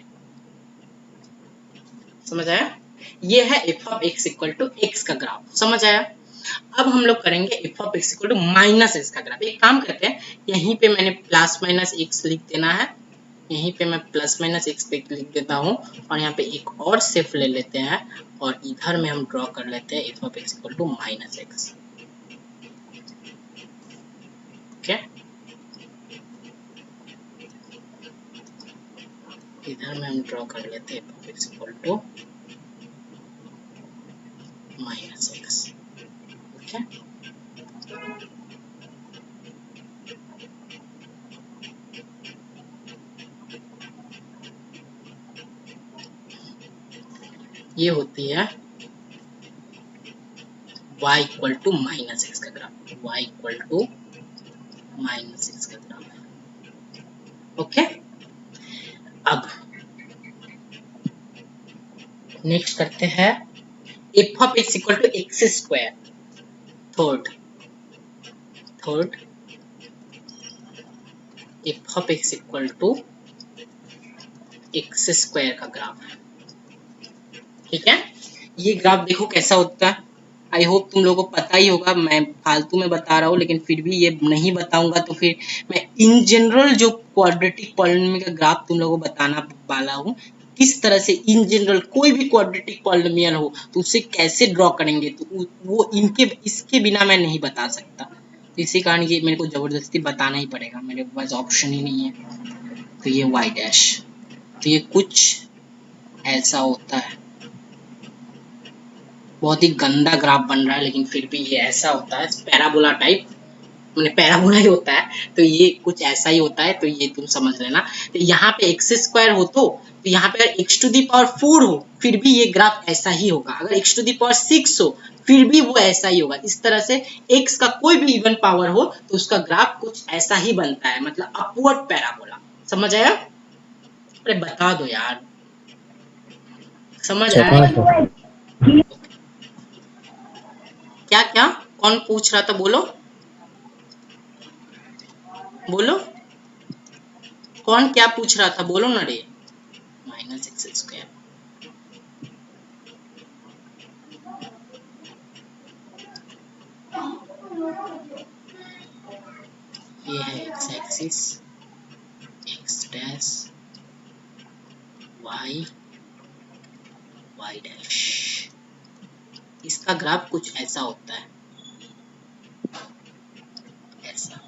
समझ आया। ये है f of x equal to x का ग्राफ, समझ आया। अब हम लोग करेंगे f of x equal to minus x का ग्राफ। एक काम करते हैं, यहीं पे मैंने प्लस माइनस x लिख देना है, यहीं पे मैं प्लस माइनस x पे लिख देता हूँ, और यहाँ पे एक और शेप ले लेते हैं और इधर में हम ड्रॉ कर लेते हैं f of x equal to minus x। Okay, इधर में हम ड्रॉ कर लेते हैं f of x equal to minus x। Okay, ये होती है y equal to minus x का ग्राफ। y इक्वल टू -6 का ग्राफ। ओके, अब नेक्स्ट करते हैं f of x equal to x square, third f of x equal to x square का graph है। ठीक है, ये ग्राफ देखो कैसा होता है। आई होप तुम लोगों को पता ही होगा, मैं फालतू में बता रहा हूँ, लेकिन फिर भी ये नहीं बताऊंगा तो फिर मैं इन जनरल जो क्वाड्रेटिक पॉलिनोमियल का ग्राफ तुम लोगों को बताना वाला हूँ, किस तरह से इन जनरल कोई भी क्वाड्रेटिक पॉलिनोमियल हो तो उसे कैसे ड्रॉ करेंगे, तो वो इसके बिना मैं नहीं बता सकता। तो इसी कारण ये मेरे को जबरदस्ती बताना ही पड़ेगा, मेरे पास ऑप्शन ही नहीं है। तो ये y डैश, तो ये कुछ ऐसा होता है, बहुत ही गंदा ग्राफ बन रहा है, लेकिन फिर भी ये ऐसा होता है, पैराबोला टाइप, मैंने पैराबोला ही होता है, तो ये कुछ ऐसा ही होता है। तो ये तुम समझ लेना। तो यहाँ पे एक्स स्क्वायर हो तो यहाँ पे अगर x टू दी पावर 4 हो फिर भी ये ग्राफ ऐसा ही होगा, अगर x टू दी पावर 6 हो फिर भी वो ऐसा ही होगा। इस तरह से x का कोई भी इवन पावर हो तो उसका ग्राफ कुछ ऐसा ही बनता है, मतलब अपवर्ड पैराबोला। समझ आया? अरे बता दो यार, समझ आया? क्या क्या कौन पूछ रहा था? बोलो बोलो, कौन क्या पूछ रहा था? बोलो ना रे। -x स्क्वायर, ये है x axis, x dash, y dash, इसका ग्राफ कुछ ऐसा होता है, ऐसा।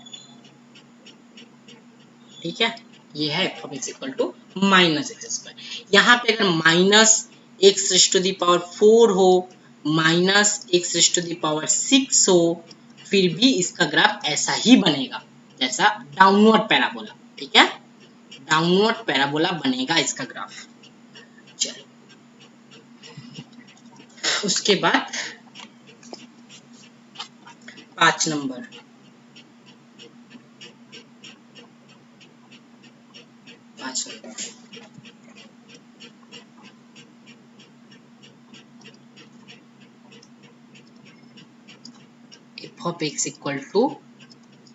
ठीक है, ये है f of x equal to -x square. यहाँ पे अगर -x raise to the power 4 हो, -x raise to the power 6 हो, फिर भी इसका ग्राफ ऐसा ही बनेगा जैसा डाउनवर्ड पैराबोला। ठीक है, डाउनवर्ड पैराबोला बनेगा इसका ग्राफ। चलो, उसके बाद 5 number, f of x equal to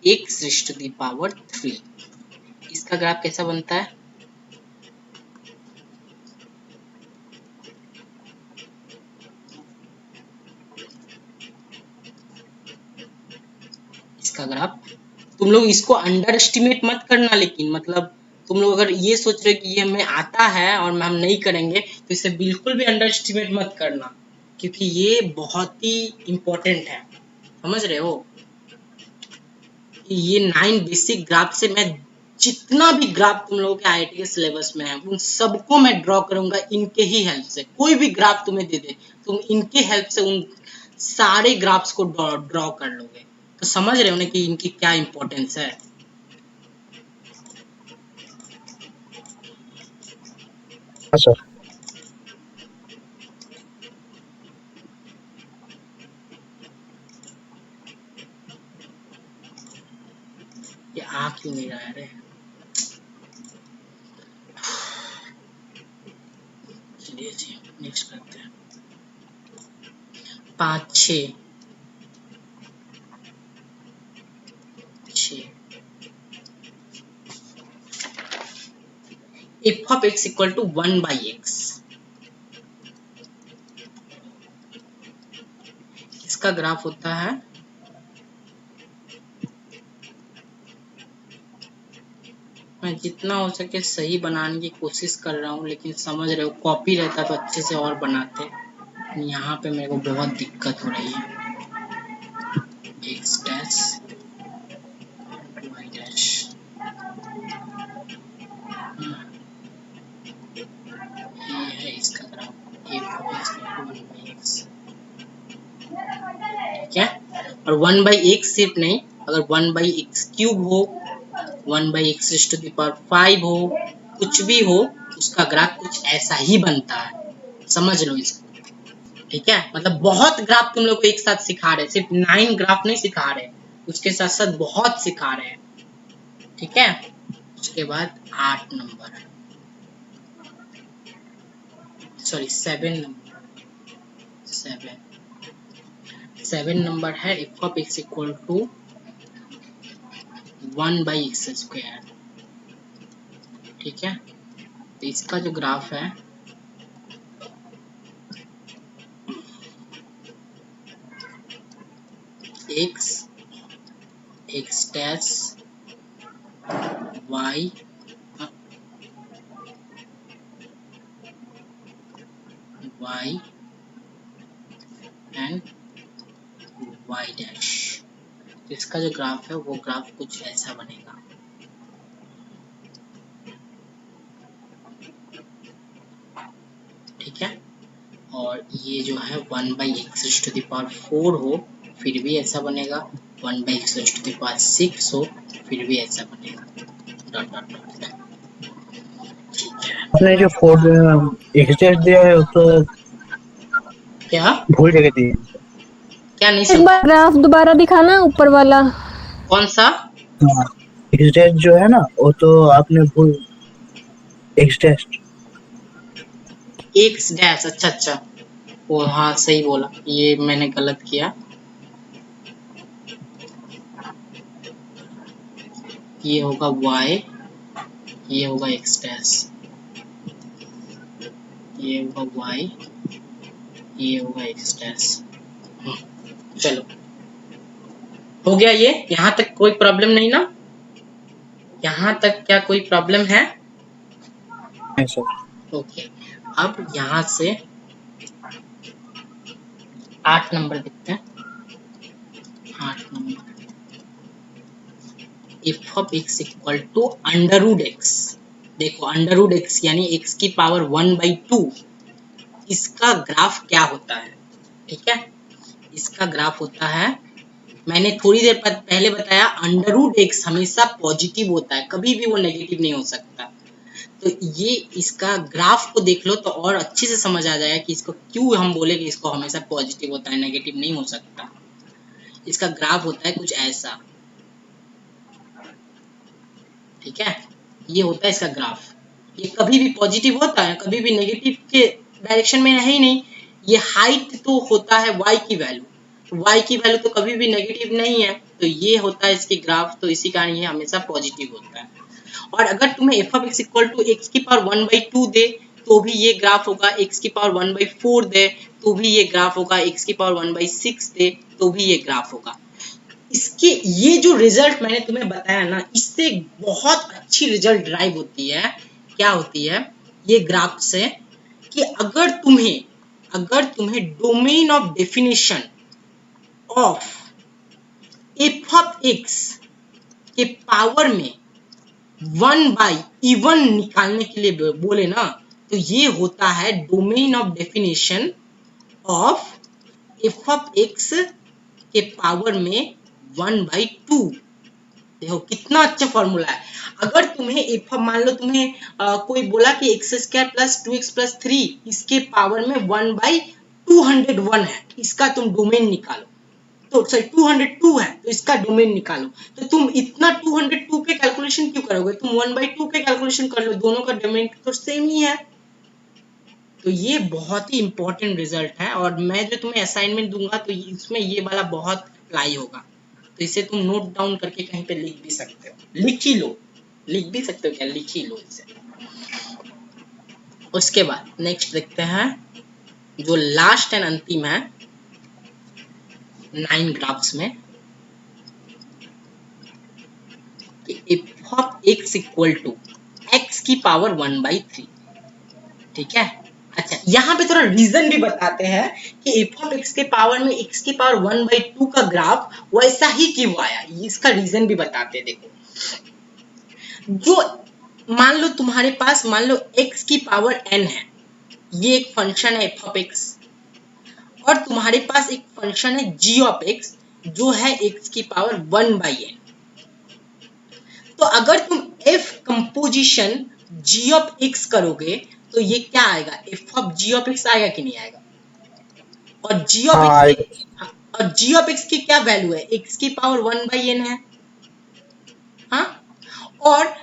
x raise to the power 3, इसका ग्राफ कैसा बनता है? इसका ग्राफ तुम लोग इसको अंडर एस्टिमेट मत करना, लेकिन मतलब तुम लोग अगर ये सोच रहे हो कि ये हमें आता है और हम नहीं करेंगे तो इसे बिल्कुल भी अंडर एस्टिमेट मत करना, क्योंकि ये बहुत ही इम्पोर्टेंट है। समझ रहे हो? ये 9 बेसिक ग्राफ से मैं जितना भी ग्राफ तुम लोगों के IIT के सिलेबस में है उन सबको मैं ड्रॉ करूंगा इनके ही हेल्प से। कोई भी ग्राफ तुम्हें दे दे, तुम इनके हेल्प से उन सारे ग्राफ्स को ड्रॉ कर लोगे। तो समझ रहे हो ना कि इनकी क्या इम्पोर्टेंस है।
सर
ये आ क्यों नहीं रहा है रे? चलिए जी नेक्स्ट करते हैं। 5 6 f of x equal to 1/x, इसका ग्राफ होता है मैं जितना हो सके सही बनाने की कोशिश कर रहा हूँ, लेकिन समझ रहे हो कॉपी रहता तो अच्छे से और बनाते। यहाँ पे मेरे को बहुत दिक्कत हो रही है। x डैश y डैश, ये है इसका ग्राफ f(x)। ठीक है, और 1/x सिर्फ नहीं, अगर 1/x³ हो, 1/x⁵ हो, कुछ भी हो, उसका ग्राफ कुछ ऐसा ही बनता है। समझ लो इसको। ठीक है, मतलब बहुत ग्राफ तुम लोग को एक साथ सिखा रहे, सिर्फ 9 ग्राफ नहीं सिखा रहे, उसके साथ साथ बहुत सिखा रहे हैं। ठीक है। उसके बाद 8 नंबर, सॉरी 7 नंबर, 7 नंबर है f of x equal to 1/x²। ठीक है, तो इसका जो ग्राफ है x dash y and y dash, तो इसका जो ग्राफ है वो ग्राफ कुछ ऐसा बनेगा। ठीक है, और ये जो है 1/x⁴ हो फिर भी ऐसा बनेगा, 1/x⁶ हो फिर भी ऐसा बनेगा, डॉट डॉट डॉट।
आपने जो 4x दिया है तो
क्या
भूल जगह दी है।
क्या नहीं
एक
समझ?
बार ग्राफ दोबारा दिखाना ऊपर वाला।
कौन सा?
हाँ, x जो है ना वो तो आपने भूल, x
डैश, अच्छा वो हाँ सही बोला, ये मैंने गलत किया। ये होगा y, ये होगा x डैश, ये होगा y, ये होगा x डैश। चलो हो गया ये, यहाँ तक कोई प्रॉब्लम नहीं ना? यहाँ तक क्या कोई प्रॉब्लम है? ओके, अब यहाँ से 8 नंबर देखते हैं। 8 number f of x equal to √x। देखो √x यानी x की पावर 1/2, इसका ग्राफ क्या होता है? ठीक है, इसका ग्राफ होता है, मैंने थोड़ी देर पहले बताया, √x हमेशा पॉजिटिव होता है, कभी भी वो नेगेटिव नहीं हो सकता। तो ये इसका ग्राफ को देख लो तो और अच्छे से समझ आ जाएगा कि इसको क्यों हम बोले कि इसको हमेशा पॉजिटिव होता है, नेगेटिव नहीं हो सकता। इसका ग्राफ होता है कुछ ऐसा। ठीक है, ये होता है इसका ग्राफ। ये कभी भी पॉजिटिव होता है, कभी भी नेगेटिव के डायरेक्शन में है ही नहीं। ये हाइट तो होता है y की वैल्यू, y की वैल्यू तो कभी भी नेगेटिव नहीं है, तो ये होता है इसके ग्राफ, तो इसी कारण ये हमेशा पॉजिटिव होता है। और अगर तुम्हें f of x equal to x की पावर 1/2 दे तो भी ये ग्राफ होगा, x की पावर 1/4 दे तो भी ये ग्राफ होगा, x की पावर 1/6 दे तो भी ये ग्राफ होगा। इसके ये जो रिजल्ट मैंने तुम्हें बताया ना, इससे बहुत अच्छी रिजल्ट ड्राइव होती है। क्या होती है ये ग्राफ से, कि अगर तुम्हें domain of definition of F of x के पावर में 1/even निकालने के लिए बोले ना, तो ये होता है domain of definition of F of x के पावर में 1/2। देखो कितना अच्छा फॉर्मूला है। अगर तुम्हें मान लो तुम्हें कोई बोला कि x² + 2x + 3 इसके पावर में 1/201 है, इसका तुम डोमेन निकालो, तो सॉरी 202 है तो इसका डोमेन निकालो, तो तुम इतना 202 पे कैलकुलेशन क्यों करोगे? तुम 1/2 पे कैलकुलेशन कर लो, दोनों का डोमेन तो सेम ही है। तो ये बहुत ही इंपॉर्टेंट रिजल्ट है, और मैं जो तुम्हें असाइनमेंट दूंगा तो इसमें ये वाला बहुत अप्लाई होगा, तो इसे तुम नोट डाउन करके कहीं पे लिख भी सकते हो, लिख भी सकते हो, क्या लिख ही लो इसे। उसके बाद नेक्स्ट देखते हैं जो लास्ट एंड अंतिम है 9 ग्राफ्स में, f of x equal to x की पावर 1/3। ठीक है, अच्छा यहाँ पे थोड़ा रीजन भी बताते हैं कि एफ ऑफ एक्स के पावर में x की पावर 1/2 का ग्राफ वैसा ही क्यों आया, इसका रीजन भी बताते हैं। देखो, जो मान लो तुम्हारे पास मान लो x की पावर n है, ये एक फंक्शन है एफ ऑफ एक्स, और तुम्हारे पास एक फंक्शन है g ऑफ x जो है x की पावर 1/n। तो अगर तुम f composition g of x करोगे तो ये क्या आएगा, f of g of x आएगा कि नहीं आएगा? और g ऑफ x की क्या वैल्यू है, x की पावर 1/n है। हाँ, और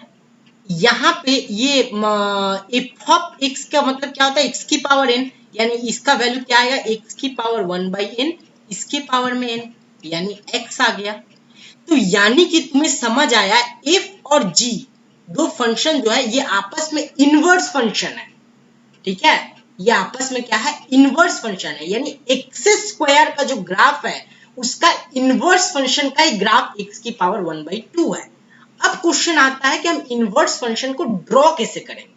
यहाँ पे ये एफ ऑफ एक्स का मतलब क्या होता है, एक्स की पावर एन, यानी इसका वैल्यू क्या आएगा, एक्स की पावर 1/n, इसके पावर में n, यानी x आ गया। तो यानी कि तुम्हें समझ आया f और g दो फंक्शन जो है ये आपस में इनवर्स फंक्शन है, ठीक है, ये आपस में क्या है, इनवर्स फंक्शन है, यानी एक्स स्क्वायर का जो ग्राफ है उसका इनवर्स फंक्शन का ही ग्राफ x की पावर 1/2 है। अब क्वेश्चन आता है कि हम इनवर्स फंक्शन को ड्रॉ कैसे करेंगे।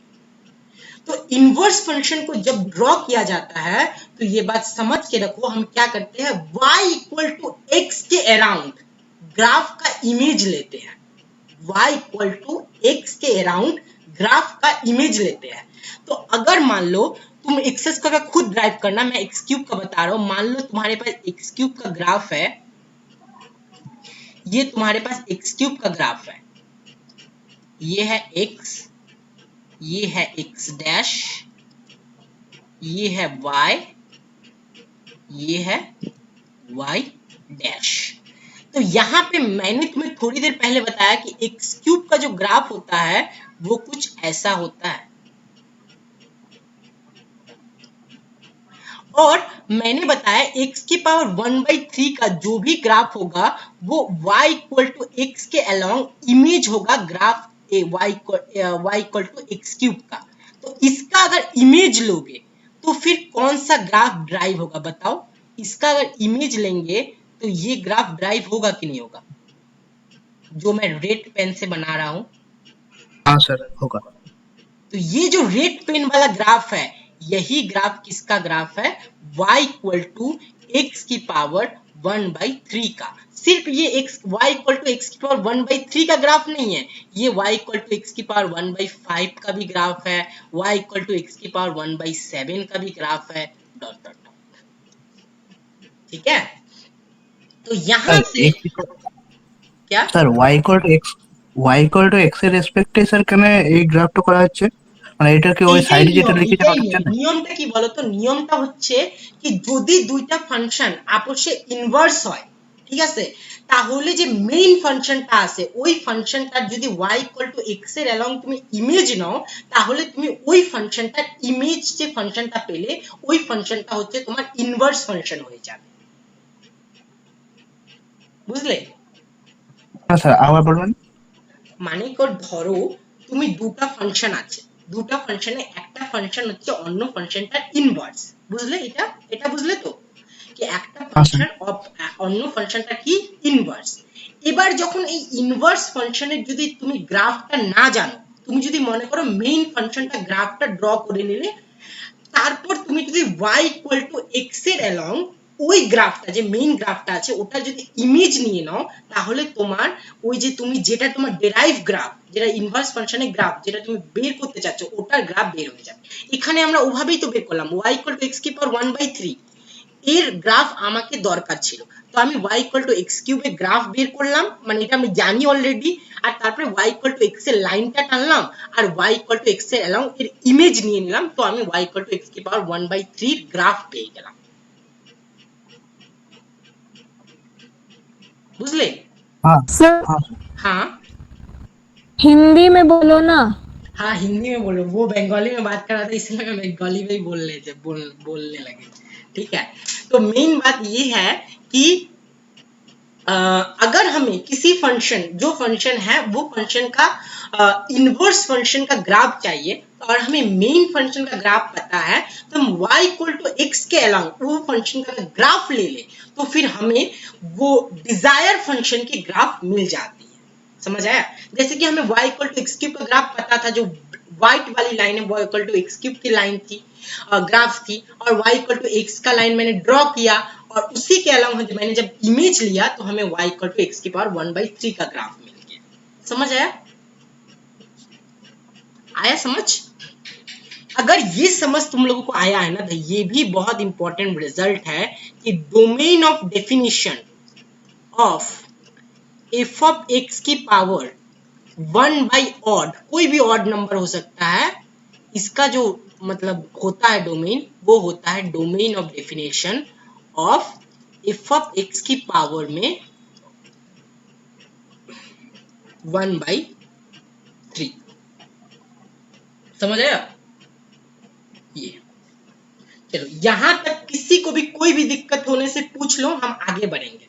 तो इनवर्स फंक्शन को जब ड्रॉ किया जाता है तो ये बात समझ के रखो, हम क्या करते हैं, y इक्वल टू एक्स के अराउंड ग्राफ का इमेज लेते हैं, y इक्वल टू एक्स के अराउंड ग्राफ का इमेज लेते हैं। तो अगर मान लो तुम एक्सेस का खुद ड्राइव करना, मैं एक्स क्यूब का बता रहा हूं, मान लो तुम्हारे पास एक्स क्यूब का ग्राफ है, ये तुम्हारे पास एक्स क्यूब का ग्राफ है, ये है x, ये है x डैश, ये है y, ये है y डैश। तो यहाँ पे मैंने तुम्हें थोड़ी देर पहले बताया कि x क्यूब का जो ग्राफ होता है वो कुछ ऐसा होता है, और मैंने बताया x की पावर 1/3 का जो भी ग्राफ होगा वो y इक्वल टू एक्स के अलोंग इमेज होगा graph y equal to x cube का। तो इसका अगर इमेज लोगे तो फिर कौन सा ग्राफ ड्राइव होगा बताओ, इसका अगर इमेज लेंगे तो ये ग्राफ ड्राइव होगा कि नहीं होगा, जो मैं रेड पेन से बना रहा हूं।
हाँ सर होगा।
तो ये जो रेड पेन वाला ग्राफ है यही ग्राफ किसका ग्राफ है, y इक्वल टू एक्स की पावर 1/3 का। सिर्फ ये x y equal to x की पावर 1/3 का ग्राफ नहीं है, ये y इक्वल टू एक्स की पावर 1/5 का भी ग्राफ है, y इक्वल टू एक्स की पावर 1/7 का भी ग्राफ है, डॉट डॉट डॉट। ठीक है, तो यहाँ से क्या
sir y equal to x এর রেসপেক্টে স্যার কেন এই গ্রাফটা করা হচ্ছে, মানে এটা কি ওই সাইডে যেটা লিখেছে ওটা হচ্ছে না?
নিয়মটা কি বলতো, নিয়মটা হচ্ছে কি যদি দুইটা ফাংশন আপসে ইনভার্স হয়, ঠিক আছে, তাহলে যে মেইন ফাংশনটা আছে ওই ফাংশনটার যদি y ইকুয়াল টু x এর অ্যালং তুমি ইমেজ নাও তাহলে তুমি ওই ফাংশনটার ইমেজ যে ফাংশনটা পেলে ওই ফাংশনটা হচ্ছে তোমার ইনভার্স ফাংশন হয়ে যাবে, বুঝলে?
হ্যাঁ স্যার আবার বলবেন।
মানে ধরো তুমি দুটা ফাংশন আছে, দুটা ফাংশনে একটা ফাংশন হচ্ছে অন্য ফাংশনটার ইনভার্স, বুঝলে? এটা বুঝলে তো কি একটা ফাংশন অন্য ফাংশনটা কি ইনভার্স। এবার যখন এই ইনভার্স ফাংশনের যদি তুমি গ্রাফটা না জানো, তুমি যদি মনে করো মেইন ফাংশনটা গ্রাফটা ড্র করে নিলে, তারপর তুমি যদি y ইকুয়াল টু x এর অ্যালং ওই গ্রাফটা যে মেইন গ্রাফটা আছে ওটা যদি ইমেজ নিয়ে নাও তাহলে তোমার ওই যে তুমি যেটা তোমার ডেরাইভ গ্রাফ, যেটা ইনভার্স ফাংশনের গ্রাফ যেটা তুমি বের করতে চাচ্ছ ওটার গ্রাফ বের হয়ে যাবে। এখানে আমরা ওভাবেই তো বের করলাম, y ইকুয়াল টু x কি পাওয়ার 1/3 এর গ্রাফ আমাকে দরকার ছিল, তো আমি y ইকুয়াল টু x কিউবের গ্রাফ বের করলাম, মানে এটা আমি জানি অলরেডি, আর তারপরে y ইকুয়াল টু x এর লাইনটা টানলাম আর y ইকুয়াল টু x এর অ্যালং এর ইমেজ নিয়ে নিলাম, তো আমি y ইকুয়াল টু x কি পাওয়ার 1/3 গ্রাফ পেয়ে গেলাম, बुझले?
हाँ
सर
हाँ
हिंदी में बोलो ना।
हाँ हिंदी में बोलो, वो बंगाली में बात कर रहा था इसलिए मैं बंगाली में ही बोलने लगे। ठीक है, तो मेन बात ये है कि अगर हमें किसी फंक्शन जो फंक्शन है वो फंक्शन का इनवर्स फंक्शन का ग्राफ चाहिए और हमें मेन फंक्शन का ग्राफ पता है तो हम y इक्वल टू एक्स के अलावा वो फंक्शन का ग्राफ ले ले तो फिर हमें वो डिजायर फंक्शन की ग्राफ मिल जाती है, समझ आया? जैसे कि हमें y equal to x cube का ग्राफ पता था, जो व्हाइट वाली लाइन है y equal to x cube की लाइन थी, ग्राफ थी, और y इक्वल टू एक्स का लाइन मैंने ड्रॉ किया और उसी के अलावा मैंने जब इमेज लिया तो हमें y इक्वल टू एक्स की पावर 1/3 का ग्राफ मिल गया। समझ आया? आया समझ? अगर ये समझ तुम लोगों को आया है ना तो ये भी बहुत इंपॉर्टेंट रिजल्ट है कि domain of definition of f of x की पावर 1/ऑड, कोई भी ऑड नंबर हो सकता है, इसका जो मतलब होता है डोमेन वो होता है domain of definition of f of x की पावर में 1/ऑड। 3। समझ आया? ये चलो, यहां तक किसी को भी कोई भी दिक्कत होने से पूछ लो, हम आगे बढ़ेंगे।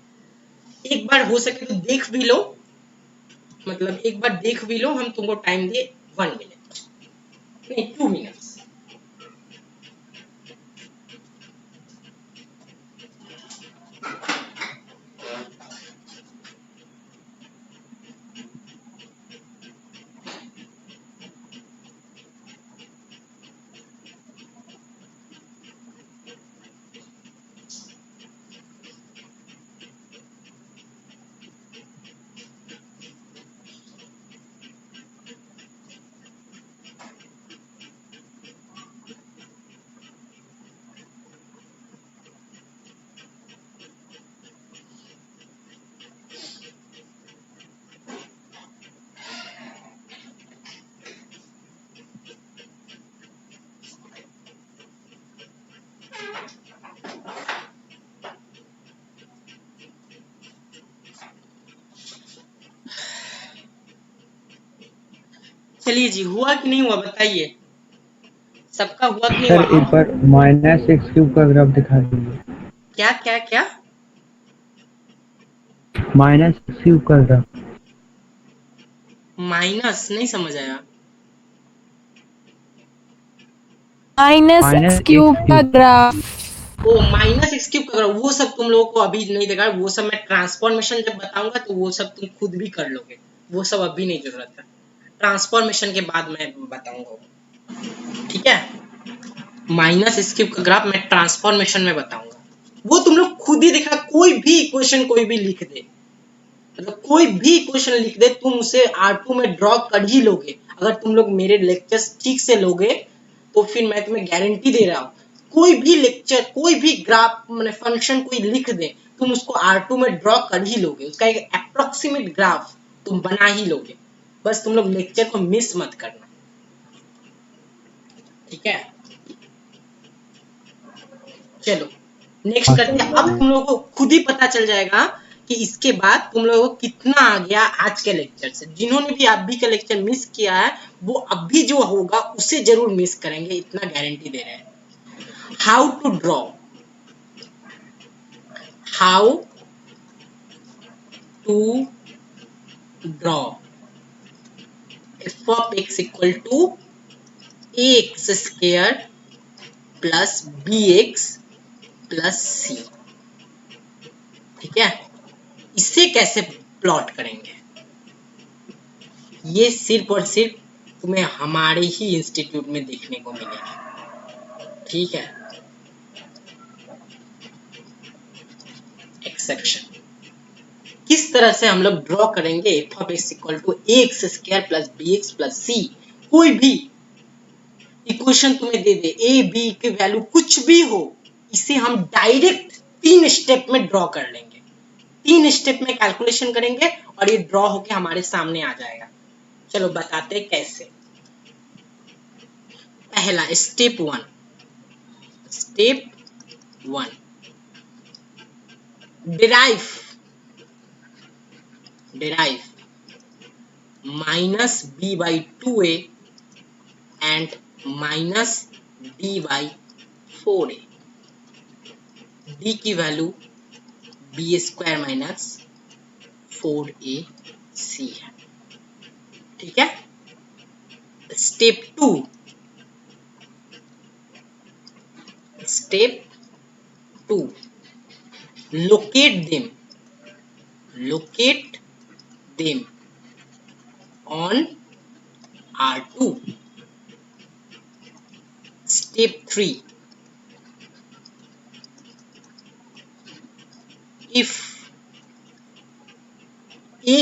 एक बार हो सके तो देख भी लो, मतलब एक बार देख भी लो। हम तुमको टाइम दिए 1 मिनट, नहीं 2 मिनट्स। चलिए जी, हुआ कि नहीं हुआ बताइए, सबका हुआ कि नहीं
सर
हुआ?
एक बार -x³ का ग्राफ दिखा दीजिए।
क्या क्या क्या?
-x³ का ग्राफ।
माइनस नहीं समझ आया।
-x³ का ग्राफ।
ओ -x³ का ग्राफ, वो सब तुम लोगों को अभी नहीं देखा, वो सब मैं ट्रांसफॉर्मेशन जब बताऊंगा तो वो सब तुम खुद भी कर लोगे, वो सब अभी नहीं जरूरत है, ट्रांसफॉर्मेशन के बाद मैं बताऊंगा। ठीक है, -x³ का ग्राफ मैं ट्रांसफॉर्मेशन में बताऊंगा, वो तुम लोग खुद ही देखना। कोई भी इक्वेशन कोई भी लिख दे, मतलब कोई भी इक्वेशन लिख दे, तुम उसे R2 में ड्रॉ कर ही लोगे। अगर तुम लोग मेरे लेक्चर्स ठीक से लोगे तो फिर मैं तुम्हें गारंटी दे रहा हूँ, कोई भी लेक्चर, कोई भी ग्राफ मैंने फंक्शन कोई लिख दे, तुम उसको R2 में ड्रॉ कर ही लोगे, उसका एक अप्रोक्सीमेट ग्राफ तुम बना ही लोगे। बस तुम लोग लेक्चर को मिस मत करना, ठीक है? चलो नेक्स्ट करते हैं। अब तुम लोगों को खुद ही पता चल जाएगा कि इसके बाद तुम लोगों को कितना आ गया आज के लेक्चर से। जिन्होंने भी अभी का लेक्चर मिस किया है वो अभी जो होगा उसे जरूर मिस करेंगे, इतना गारंटी दे रहे हैं। How to draw, how to draw f of x equal to ax square plus bx plus c। ठीक है, इसे कैसे प्लॉट करेंगे, ये सिर्फ और सिर्फ तुम्हें हमारे ही इंस्टीट्यूट में देखने को मिलेगा। ठीक है, एक्सेप्शन किस तरह से हम लोग ड्रॉ करेंगे f of x equal to ax square plus bx plus c। कोई भी इक्वेशन तुम्हें दे दे, a b की वैल्यू कुछ भी हो, इसे हम डायरेक्ट 3 स्टेप में ड्रॉ कर लेंगे। 3 स्टेप में कैलकुलेशन करेंगे और ये ड्रॉ होके हमारे सामने आ जाएगा। चलो बताते कैसे। पहला step 1, derive minus b by 2a and minus d by 4a। d की value b square minus 4ac है। ठीक है, step 2, locate them on R2। Step 3, if a